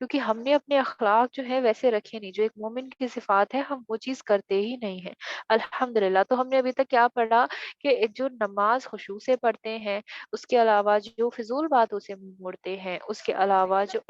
क्योंकि हमने अपने अखलाक जो है वैसे रखे नहीं, जो एक मोमिन की सिफ़ात है हम वो चीज़ करते ही नहीं हैं, अल्हम्दुलिल्लाह। तो हमने अभी तक क्या पढ़ा कि जो नमाज़ खुशू से पढ़ते हैं, उसके अलावा जो फ़िज़ूल बातों से मुँह मोड़ते हैं, उसके अलावा जो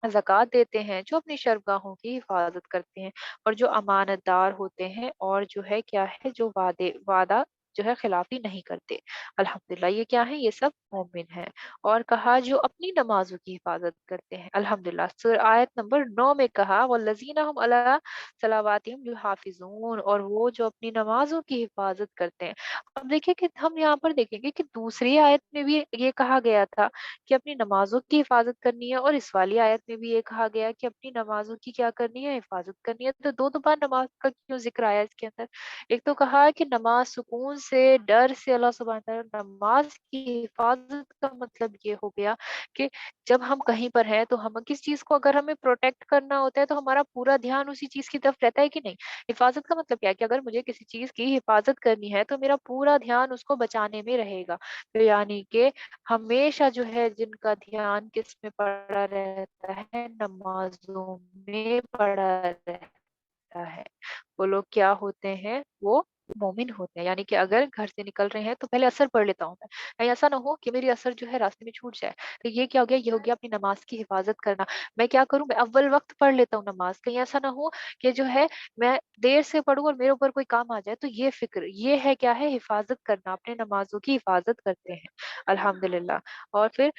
ज़कात देते हैं, जो अपनी शर्मगाहों की हिफ़ाज़त करते हैं और जो अमानतदार होते हैं और जो है क्या है, जो वादा जो है खिलाफ़ी नहीं करते। अल्हम्दुलिल्लाह, ये क्या है? ये सब मोमिन हैं। और कहा जो अपनी नमाज़ों की हिफ़ाज़त करते हैं। अल्हम्दुलिल्लाह, आयत नंबर 9 में कहा वल्लज़ीना हुम अला सलावातिहिम युहाफ़िज़ून, और वो जो अपनी नमाज़ों की हिफ़ाज़त करते हैं। अब देखिए कि हम यहाँ पर देखेंगे कि दूसरी आयत में भी ये कहा गया था कि अपनी नमाज़ों की हिफ़ाज़त करनी है, और इस वाली आयत में भी ये कहा गया है कि अपनी नमाज़ों की क्या करनी है? हिफ़ाज़त करनी है। तो 2 बार नमाज़ का क्यों ज़िक्र आया इसके अंदर? एक तो कहा कि नमाज़ सुकून से, डर से, अल्लाह सुब्हानहू व तआला, नमाज़ की हिफ़ाज़त का मतलब ये हो गया कि जब हम कहीं पर हैं तो हम किस चीज़ को अगर हमें प्रोटेक्ट करना होता है तो हमारा पूरा ध्यान उसी चीज़ की तरफ रहता है कि नहीं? हिफ़ाज़त का मतलब क्या है कि अगर मुझे किसी चीज़ की हिफ़ाज़त करनी है तो मेरा पूरा ध्यान उसको बचाने में रहेगा। तो यानी कि हमेशा जो है जिनका ध्यान किस में पड़ा रहता है, नमाज़ों में पड़ा रहता है, वो लोग क्या होते हैं? वो मोमिन होते हैं। यानी कि अगर घर से निकल रहे हैं तो पहले असर पढ़ लेता हूँ मैं। कहीं ऐसा ना हो कि मेरी असर जो है रास्ते में छूट जाए। तो ये क्या हो गया? ये हो गया अपनी नमाज़ की हिफ़ाज़त करना। मैं क्या करूँ? मैं अव्वल वक़्त पढ़ लेता हूँ नमाज़। कहीं ऐसा ना हो कि जो है मैं देर से पढ़ूँ और मेरे ऊपर कोई काम आ जाए। तो ये फ़िक्र, ये है क्या है? हिफ़ाज़त करना, अपने नमाज़ों की हिफ़ाज़त करते हैं। अल्हम्दुलिल्लाह। और फिर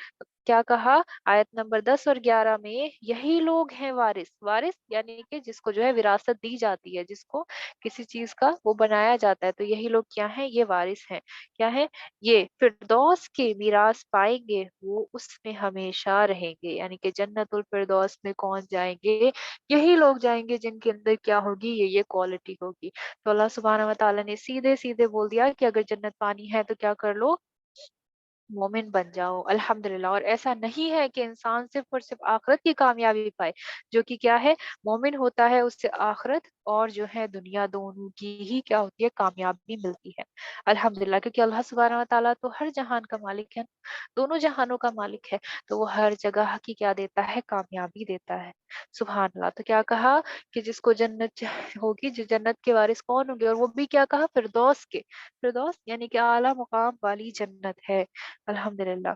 क्या कहा? आयत नंबर 10 और 11 में, यही लोग हैं वारिस। वारिस यानी कि जिसको जो है विरासत दी जाती है, जिसको किसी चीज़ का वो बनाया जाता है, तो यही लोग क्या हैं? ये वारिस हैं। क्या हैं? ये फिरदौस के मीरास पाएँगे, वो उसमें हमेशा रहेंगे। यानी कि जन्नतुल फिरदौस में कौन जाएँगे? यही लोग जाएँगे जिनके अंदर क्या होगी? ये क्वालिटी होगी। तो अल्लाह सुब्हानहू व तआला ने सीधे-सीधे बोल दिया कि अगर जन्नत पानी है तो क्या कर लो? मोमिन बन जाओ, अल्हम्दुलिल्लाह। और ऐसा नहीं है कि इंसान सिर्फ़ और सिर्फ़ आखिरत की कामयाबी पाए, जो कि क्या है? मोमिन होता है उससे आखिरत और जो है दुनिया, दोनों की ही क्या होती है? कामयाबी मिलती है। अल्हम्दुलिल्लाह, क्योंकि अल्लाह सुब्हानहू व तआला तो हर जहान का मालिक है, दोनों जहानों का मालिक है, तो वो हर जगह की क्या देता है? कामयाबी देता है। सुभान अल्लाह। तो क्या कहा कि जिसको जन्नत होगी, जो जन्नत के वारिस कौन होंगे? और वो भी क्या कहा? फिरदौस के। फिरदौस यानी कि आला मुकाम वाली जन्नत है। अल्हम्दुलिल्लाह।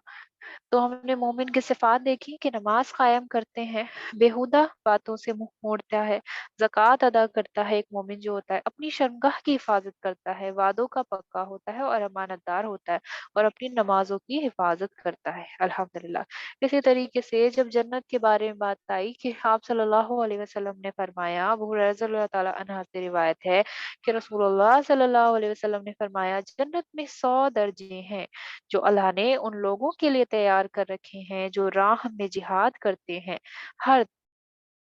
तो हमने मोमिन की सिफ़ात देखी कि नमाज़ कायम करते हैं, बेहुदा बातों से मुँह मोड़ता है, ज़कात अदा करता है एक मोमिन जो होता है, अपनी शर्मगाह की हिफ़ाज़त करता है, वादों का पक्का होता है और अमानतदार होता है, और अपनी नमाज़ों की हिफ़ाज़त करता है। अल्हम्दुलिल्लाह। इसी तरीके से जब जन्नत के बारे में बात आई कि आप सल्लल्लाहु अलैहि वसल्लम ने फरमाया, अबू हुरैरा रज़ियल्लाहु तआला अन्हा से रिवायत है कि रसूलुल्लाह सल्लल्लाहु अलैहि वसल्लम ने फरमाया, जन्नत में 100 दर्जे हैं जो अल्लाह ने उन लोगों के लिए तैयार कर रखे हैं जो राह में जिहाद करते हैं। हर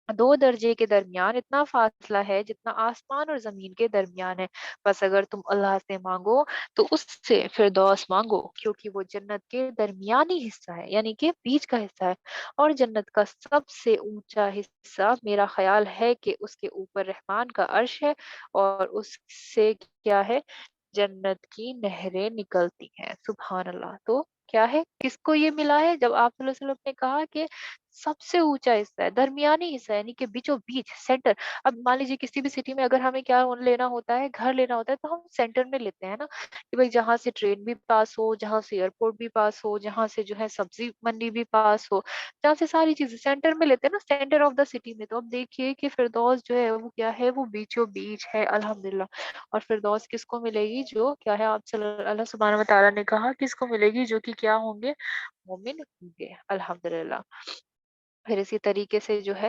2 दर्जे के दरमियान इतना फासला है जितना आसमान और ज़मीन के दरमियान है। बस अगर तुम अल्लाह से माँगो तो उससे फिरदौस माँगो, क्योंकि वो जन्नत के दरमियानी हिस्सा है, यानी कि बीच का हिस्सा है। और जन्नत का सबसे ऊँचा हिस्सा मेरा ख़्याल है कि उसके ऊपर रहमान का अर्श है, और उससे क्या है? जन्नत की नहरें निकलती हैं। सुभान अल्लाह। तो क्या है? किसको ये मिला है? जब आप सल्लल्लाहु अलैहि वसल्लम ने कहा कि सबसे ऊँचा हिस्सा है, दरमियानी हिस्सा है, यानी कि बीचों-बीच सेंटर। अब मान लीजिए किसी भी सिटी में अगर हमें क्या लेना होता है, घर लेना होता है, तो हम सेंटर में लेते हैं ना, कि भई जहाँ से ट्रेन भी पास हो, जहाँ से एयरपोर्ट भी पास हो, जहाँ से जो है सब्ज़ी मंडी भी पास हो, जहाँ से सारी चीज़ें सेंटर में लेते हैं ना, सेंटर ऑफ द सिटी में। तो अब देखिए कि फिरदौस जो है वो क्या है? वो बीचों-बीच है, अल्हम्दुलिल्लाह। और फिरदौस किसको मिलेगी? जो क्या है? आप अल्लाह सुब्हानहू व तआला ने कहा किसको मिलेगी? जो कि क्या होंगे? मोमिन होंगे। अल्हम्दुलिल्लाह। फिर इसी तरीके से जो है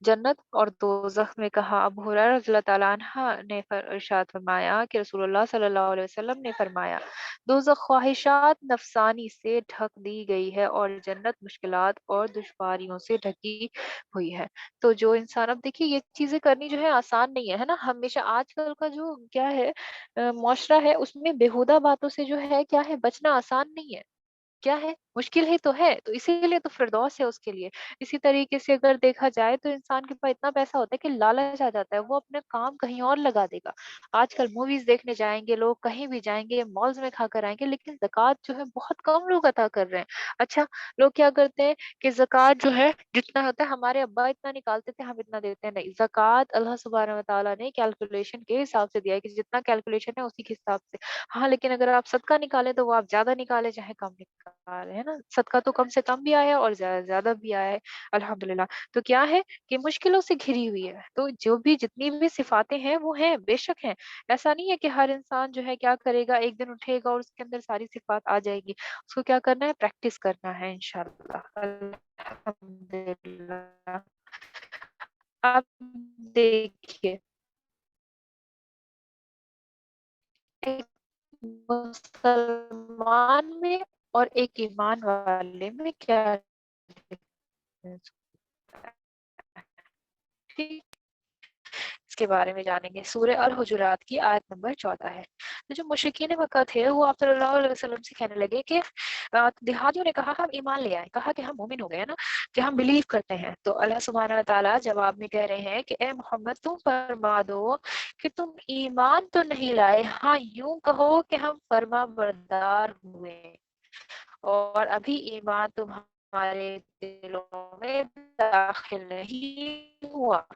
जन्नत और दोज़ख में कहा, अबू हुरैरा रज़ियल्लाहु तआला अन्हा ने इरशाद फरमाया कि रसूलुल्लाह सल्लल्लाहु अलैहि वसल्लम ने फरमाया, दोज़ख ख्वाहिशात नफ़सानी से ढक दी गई है और जन्नत मुश्किलात और दुश्वारियों से ढकी हुई है। तो जो इंसान, अब देखिए ये चीज़ें करनी जो है आसान नहीं है, है ना? हमेशा आजकल का जो क्या है, मुआशरा है, उसमें बेहुदा बातों से जो है क्या है, बचना आसान नहीं है। क्या है? मुश्किल ही तो है, तो इसीलिए तो फिरदौस है उसके लिए। इसी तरीके से अगर देखा जाए तो इंसान के पास इतना पैसा होता है कि लालच आ जाता है, वो अपना काम कहीं और लगा देगा। आजकल मूवीज़ देखने जाएँगे लोग, कहीं भी जाएँगे, मॉल्स में खाकर आएँगे, लेकिन ज़कात जो है बहुत कम लोग अता कर रहे हैं। अच्छा, लोग क्या करते हैं कि ज़कात जो है जितना होता है हमारे अब्बा इतना निकालते थे, हम इतना देते हैं, नहीं। ज़कात अल्लाह सुब्हानहू व तआला ने कैलकुलेशन के हिसाब से दिया है कि जितना कैलकुलेशन है उसी के हिसाब से। हाँ, लेकिन अगर आप सदका निकालें तो वो आप ज़्यादा निकालें चाहे कम निकालें, है ना? सदका तो कम से कम भी आया है और ज़्यादा से ज़्यादा भी आया है, अल्हम्दुलिल्लाह। तो क्या है कि मुश्किलों से घिरी हुई है, तो जो भी जितनी भी सिफ़ातें हैं वो हैं, बेशक हैं। ऐसा नहीं है कि हर इंसान जो है क्या करेगा, एक दिन उठेगा और उसके अंदर सारी सिफ़ात आ जाएगी। उसको क्या करना है, प्रैक्टिस करना है इंशाअल्लाह। अल्हम्दुलिल्लाह। आप देखिए, एक मुसलमान में और एक ईमान वाले में क्या डिफरेंस होता है? ठीक, इसके बारे में जानेंगे। सूरह अल हुजुरात की आयत नंबर 14 है। तो जो मुशरिकीन मक्का थे वो आप सल्लल्लाहु अलैहि वसल्लम से कहने लगे कि देहातियों ने कहा हम ईमान ले आए, कहा कि हम मोमिन हो गए हैं ना, कि हम बिलीव करते हैं। तो अल्लाह सुब्हानहू व तआला जवाब में कह रहे हैं कि ए मोहम्मद तुम फरमा दो कि तुम ईमान तो नहीं लाए, हाँ यूं कहो कि हम फर्मा बरदार हुए और अभी ईमान तुम्हारे दिलों में दाखिल नहीं हुआ।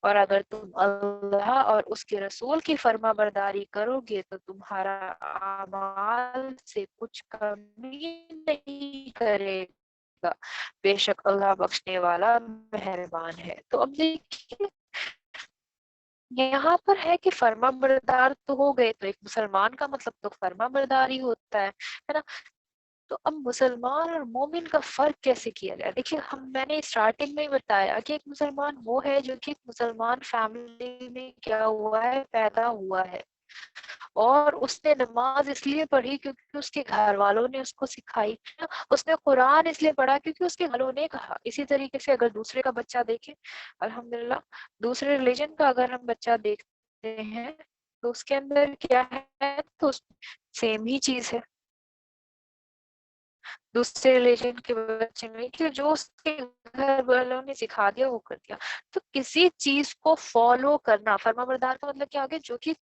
और अगर तुम अल्लाह और उसके रसूल की फर्माबरदारी करोगे तो तुम्हारा आमाल से कुछ कमी नहीं करेगा। बेशक अल्लाह बख्शने वाला मेहरबान है। तो अब देखिए, यहाँ पर है कि फर्माबरदार तो हो गए, तो एक मुसलमान का मतलब तो फर्माबरदार ही होता है ना? तो अब मुसलमान और मोमिन का फर्क कैसे किया जाए? देखिए, हम मैंने स्टार्टिंग में ही बताया कि एक मुसलमान वो है जो कि एक मुसलमान फैमिली में क्या हुआ है, पैदा हुआ है और उसने नमाज इसलिए पढ़ी क्योंकि उसके घर वालों ने उसको सिखाई ना। उसने कुरान इसलिए पढ़ा क्योंकि उसके घर वालों ने कहा। इसी तरीके से अगर दूसरे का बच्चा देखे, अल्हम्दुलिल्लाह, दूसरे रिलीजन का अगर हम बच्चा देखते हैं तो उसके अंदर क्या है, तो सेम ही चीज है। दूसरे रिलीजन के बच्चे में कि जो उसके घर वालों ने सिखा दिया वो कर दिया। तो किसी चीज को फॉलो करना, फर्माबरदार का मतलब क्या हो गया, जो कि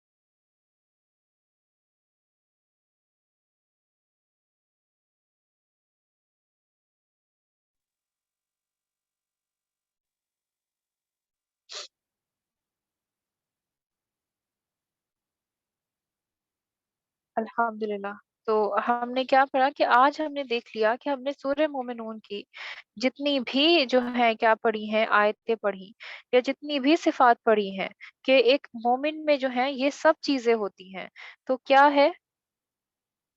अल्हम्दुलिल्लाह। तो हमने क्या पढ़ा कि आज हमने देख लिया कि हमने सूरह मोमिनून की जितनी भी जो है क्या पढ़ी हैं, आयतें पढ़ी या जितनी भी सिफात पढ़ी हैं कि एक मोमिन में जो है ये सब चीजें होती हैं। तो क्या है,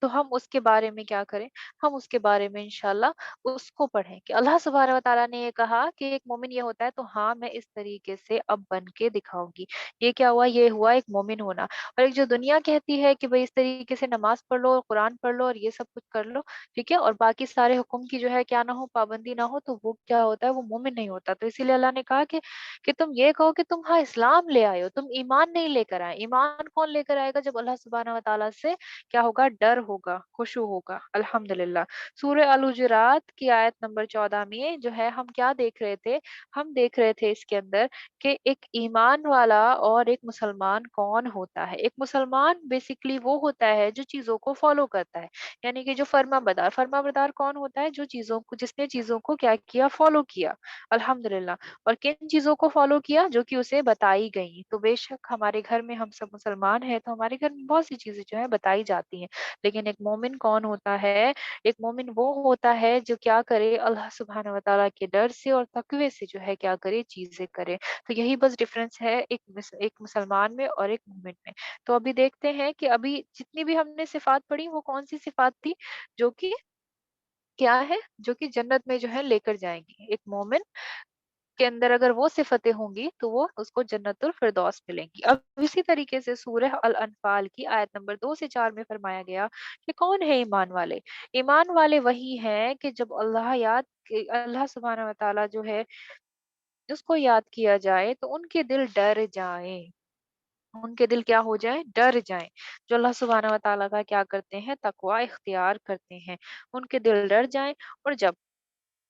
तो हम उसके बारे में क्या करें, हम उसके बारे में इंशाल्लाह उसको पढ़ें कि अल्लाह सुब्हानहू व तआला ने ये कहा कि एक मोमिन ये होता है, तो हाँ मैं इस तरीके से अब बन के दिखाऊंगी। ये क्या हुआ, ये हुआ एक मोमिन होना। और एक जो दुनिया कहती है कि भाई इस तरीके से नमाज पढ़ लो, कुरान पढ़ लो और ये सब कुछ कर लो, ठीक है, और बाकी सारे हुक्म की जो है क्या ना हो, पाबंदी ना हो, तो वो क्या होता है, वो मोमिन नहीं होता। तो इसीलिए अल्लाह ने कहा कि तुम ये कहो कि तुम हाँ इस्लाम ले आए हो, तुम ईमान नहीं लेकर आए। ईमान कौन लेकर आएगा, जब अल्लाह सुब्हानहू व तआला से क्या होगा, डर होगा, खुशू होगा। अल्हम्दुलिल्लाह। सूरह अल हुजुरात की आयत नंबर 14 में जो है हम क्या देख रहे थे, हम देख रहे थे इसके अंदर कि एक ईमान वाला और एक मुसलमान कौन होता है। एक मुसलमान बेसिकली वो होता है जो चीजों को फॉलो करता है, यानी कि जो फर्माबरदार, फर्माबरदार कौन होता है, जो चीजों को, जिसने चीजों को क्या किया, फॉलो किया। अल्हम्दुलिल्लाह। और किन चीजों को फॉलो किया, जो कि उसे बताई गई। तो बेशक हमारे घर में हम सब मुसलमान हैं, तो हमारे घर में बहुत सी चीजें जो है बताई जाती हैं। लेकिन एक मोमिन कौन होता है, एक मोमिन वो होता है जो क्या करे, अल्लाह सुब्हानहू व तआला के डर से और तकवे से जो है क्या करे, चीजें करे। तो यही बस डिफरेंस है एक मुसलमान में और एक मोमिन में। तो अभी देखते हैं कि अभी जितनी भी हमने सिफात पढ़ी वो कौन सी सिफात थी, जो कि क्या है, जो कि जन्नत में जो है लेकर जाएंगी। एक मोमिन के अंदर अगर वो सिफतें होंगी तो वो उसको जन्नतुल फिरदौस मिलेंगी। अब इसी तरीके से सूरह अल अनफाल की आयत नंबर 2 से 4 में फरमाया गया कि कौन है ईमान वाले। ईमान वाले वही हैं कि जब अल्लाह सुब्हानहू व तआला जो है उसको याद किया जाए तो उनके दिल डर जाएं। उनके दिल क्या हो जाएँ? डर जाएँ। जो अल्लाह सुब्हानहू व तआला का क्या करते हैं? तक़वा इख्तियार करते हैं। उनके दिल डर जाएँ और जब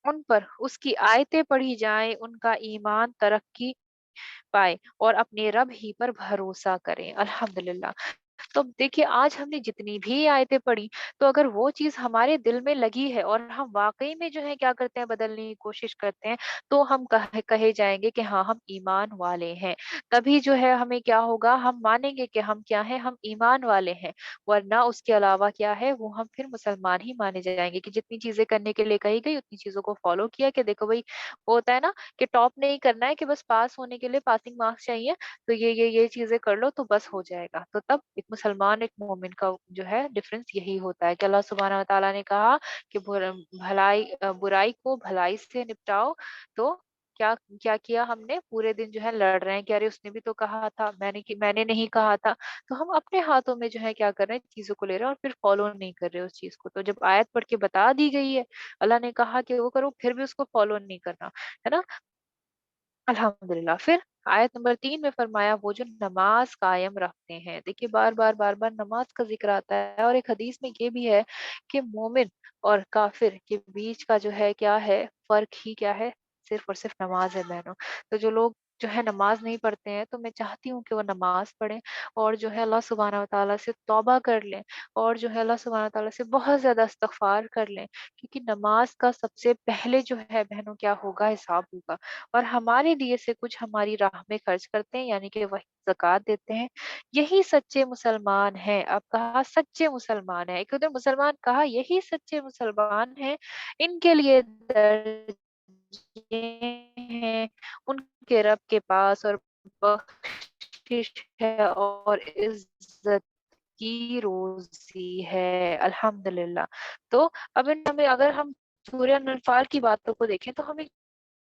उन पर उसकी आयतें पढ़ी जाएँ, उनका ईमान तरक्की पाए और अपने रब ही पर भरोसा करें। अल्हम्दुलिल्लाह। तो देखिए आज हमने जितनी भी आयतें पढ़ी, तो अगर वो चीज़ हमारे दिल में लगी है और हम वाक़ई में जो है क्या करते हैं बदलने की कोशिश करते हैं, तो हम कहे कहे जाएँगे कि हाँ, हम ईमान वाले हैं। तभी जो है हमें क्या होगा, हम मानेंगे कि हम क्या हैं, हम ईमान वाले हैं। वरना उसके अलावा क्या है, वो हम फिर मुसलमान ही माने जाएँगे कि जितनी चीज़ें करने के लिए कही गई, उतनी चीज़ों को फ़ॉलो किया कि देखो भई, वो होता है ना कि टॉप नहीं करना है कि बस पास होने के लिए पासिंग मार्क्स चाहिए, तो ये चीज़ें कर लो तो बस हो जाएगा। तो तब एक मुसलमान, एक मोमिन का जो है डिफरेंस यही होता है कि अल्लाह सुब्हानहू व तआला ने कहा कि बुराई को भलाई से निपटाओ, तो क्या क्या किया हमने? पूरे दिन जो है लड़ रहे हैं कि अरे उसने भी तो कहा था, मैंने नहीं कहा था। तो हम अपने हाथों में जो है क्या कर रहे हैं, चीज़ों को ले रहे हैं और फिर फॉलो नहीं कर रहे उस चीज़ को। तो जब आयत पढ़ के बता दी गई है, अल्लाह ने कहा कि वो करो, फिर भी उसको फॉलो नहीं करना, है ना? अल्हम्दुलिल्लाह। फिर आयत नंबर 3 में फरमाया वो जो नमाज़ कायम रखते हैं। देखिए बार-बार नमाज़ का ज़िक्र आता है और एक हदीस में ये भी है कि मोमिन और काफ़िर के बीच का जो है क्या है, फ़र्क ही क्या है, सिर्फ़ और सिर्फ़ नमाज़ है बहनों। तो जो लोग जो है नमाज़ नहीं पढ़ते हैं, तो मैं चाहती हूँ कि वो नमाज़ पढ़ें और जो है अल्लाह सुब्हानहू व तआला से तौबा कर लें और जो है अल्लाह सुब्हानहू व तआला से बहुत ज़्यादा इस्तिग़फ़ार कर लें। क्योंकि नमाज़ का सबसे पहले जो है बहनों क्या होगा, हिसाब होगा। और हमारे दिए से कुछ हमारी राह में खर्च करते हैं, यानी कि वही ज़कात देते हैं। यही सच्चे मुसलमान हैं। अब कहा सच्चे मुसलमान हैं, एक उधर मुसलमान कहा यही सच्चे मुसलमान हैं, इनके लिए दर्जे हैं उनके रब के पास और बख्शिश है और इज़्ज़त की रोज़ी है। अल्हम्दुलिल्लाह। तो अब इन हमें अगर हम सूरह अन-नाफ़ाल की बातों को देखें, तो हमें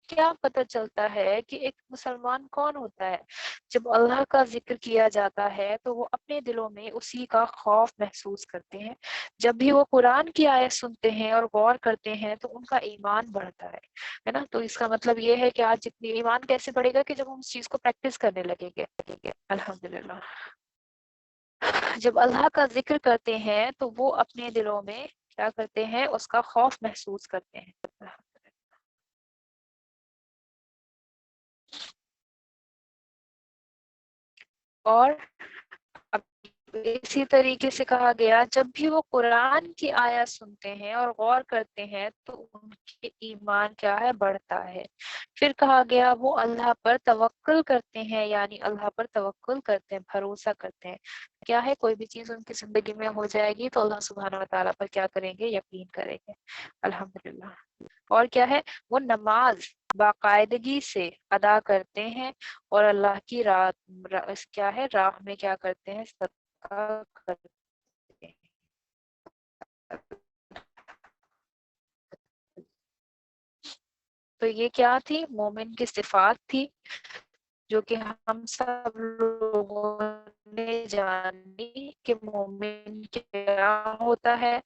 क्या पता चलता है कि एक मुसलमान कौन होता है? जब अल्लाह का ज़िक्र किया जाता है, तो वो अपने दिलों में उसी का खौफ महसूस करते हैं। जब भी वो कुरान की आयत सुनते हैं और गौर करते हैं, तो उनका ईमान बढ़ता है ना? तो इसका मतलब ये है कि आज जितनी ईमान कैसे बढ़ेगा कि जब हम उस चीज़ को प्रैक्टिस करने लगेंगे। अल्हम्दुलिल्लाह। जब अल्लाह का ज़िक्र करते हैं, तो वो अपने दिलों में क्या करते हैं? उसका खौफ महसूस करते हैं। और अब इसी तरीके से कहा गया जब भी वो कुरान की आयत सुनते हैं और गौर करते हैं तो उनके ईमान क्या है बढ़ता है। फिर कहा गया वो अल्लाह पर तवक्कुल करते हैं यानी अल्लाह पर तवक्कुल करते हैं, भरोसा करते हैं। क्या है कोई भी चीज़ उनकी ज़िंदगी में हो जाएगी तो अल्लाह सुब्हानहू व तआला पर क्या करेंगे यकीन करेंगे। अल्हम्दुलिल्लाह। और क्या है वो नमाज़ बाकायदगी से अदा करते हैं और अल्लाह की क्या है राह में क्या करते हैं सदका करते हैं। तो ये क्या थी मोमिन की सिफात थी जो कि हम सब लोगों ने जानी कि मोमिन क्या होता है।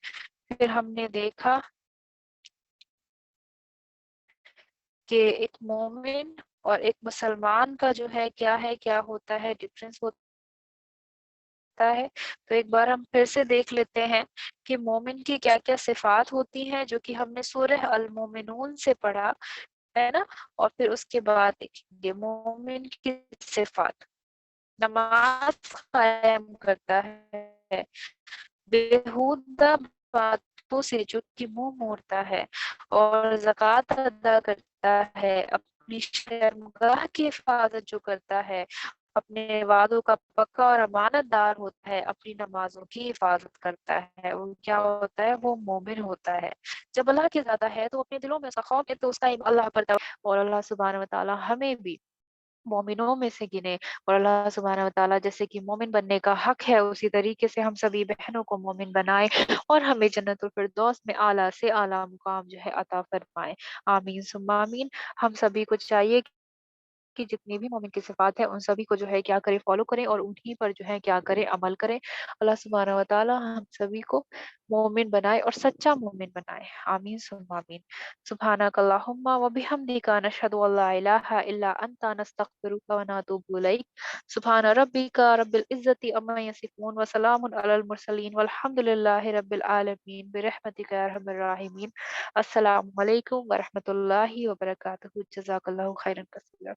फिर हमने देखा कि एक मोमिन और एक मुसलमान का जो है क्या होता है डिफरेंस है। तो एक बार हम फिर से देख लेते हैं कि मोमिन की क्या-क्या सिफात होती हैं जो कि हमने सूरह अल मोमिनून से पढ़ा, है ना? और फिर उसके बाद देखेंगे मोमिन की सिफात। नमाज कायम करता है, बेहुदा बातों से जो कि मुँह मोड़ता है और ज़कात अदा करता है, अपनी शर्मगाह की हिफाज़त जो करता है, अपने वादों का पक्का और अमानतदार होता है, अपनी नमाज़ों की हिफाज़त करता है, वो क्या होता है? वो मोमिन होता है। जब अल्लाह की ज़्यादा है तो अपने दिलों में उसका खौफ है तो उसका अल्लाह पर और अल्लाह सुब्हानहू व तआला हमें भी मोमिनों में से गिने और अल्लाह सुब्हानहू व तआला जैसे कि मोमिन बनने का हक है उसी तरीके से हम सभी बहनों को मोमिन बनाए और हमें जन्नतुल फिरदौस में आला से आला मुकाम जो है अता फरमाए। आमीन सुम्मा आमीन। हम सभी को चाहिए कि जितनी भी मोमिन की सिफात है उन सभी को जो है क्या करें फॉलो करें और उन्हीं पर जो है क्या करें अमल करें। अल्लाह सुब्हानहू व तआला हम सभी को मोमिन बनाए और सच्चा मोमिन बनाए। आमीन सुम्मा आमीन। सुब्हानक अल्लाहुम्मा व बिहम्दिका नशहदु अल्ला इलाहा इल्ला अंता नस्तगफिरुका व नतूबु इलैक। सुब्हान रब्बिका रब्बिल इज्जति अम्मा यसिफून व सलामुन अलल मुरसलीन वल्हम्दुलिल्लाहि रब्बिल आलमीन बिरहमतिका या अरहमर राहिमीन। अस्सलामु अलैकुम व रहमतुल्लाहि व बरकातहू। जज़ाकल्लाहु खैरन कसीरा।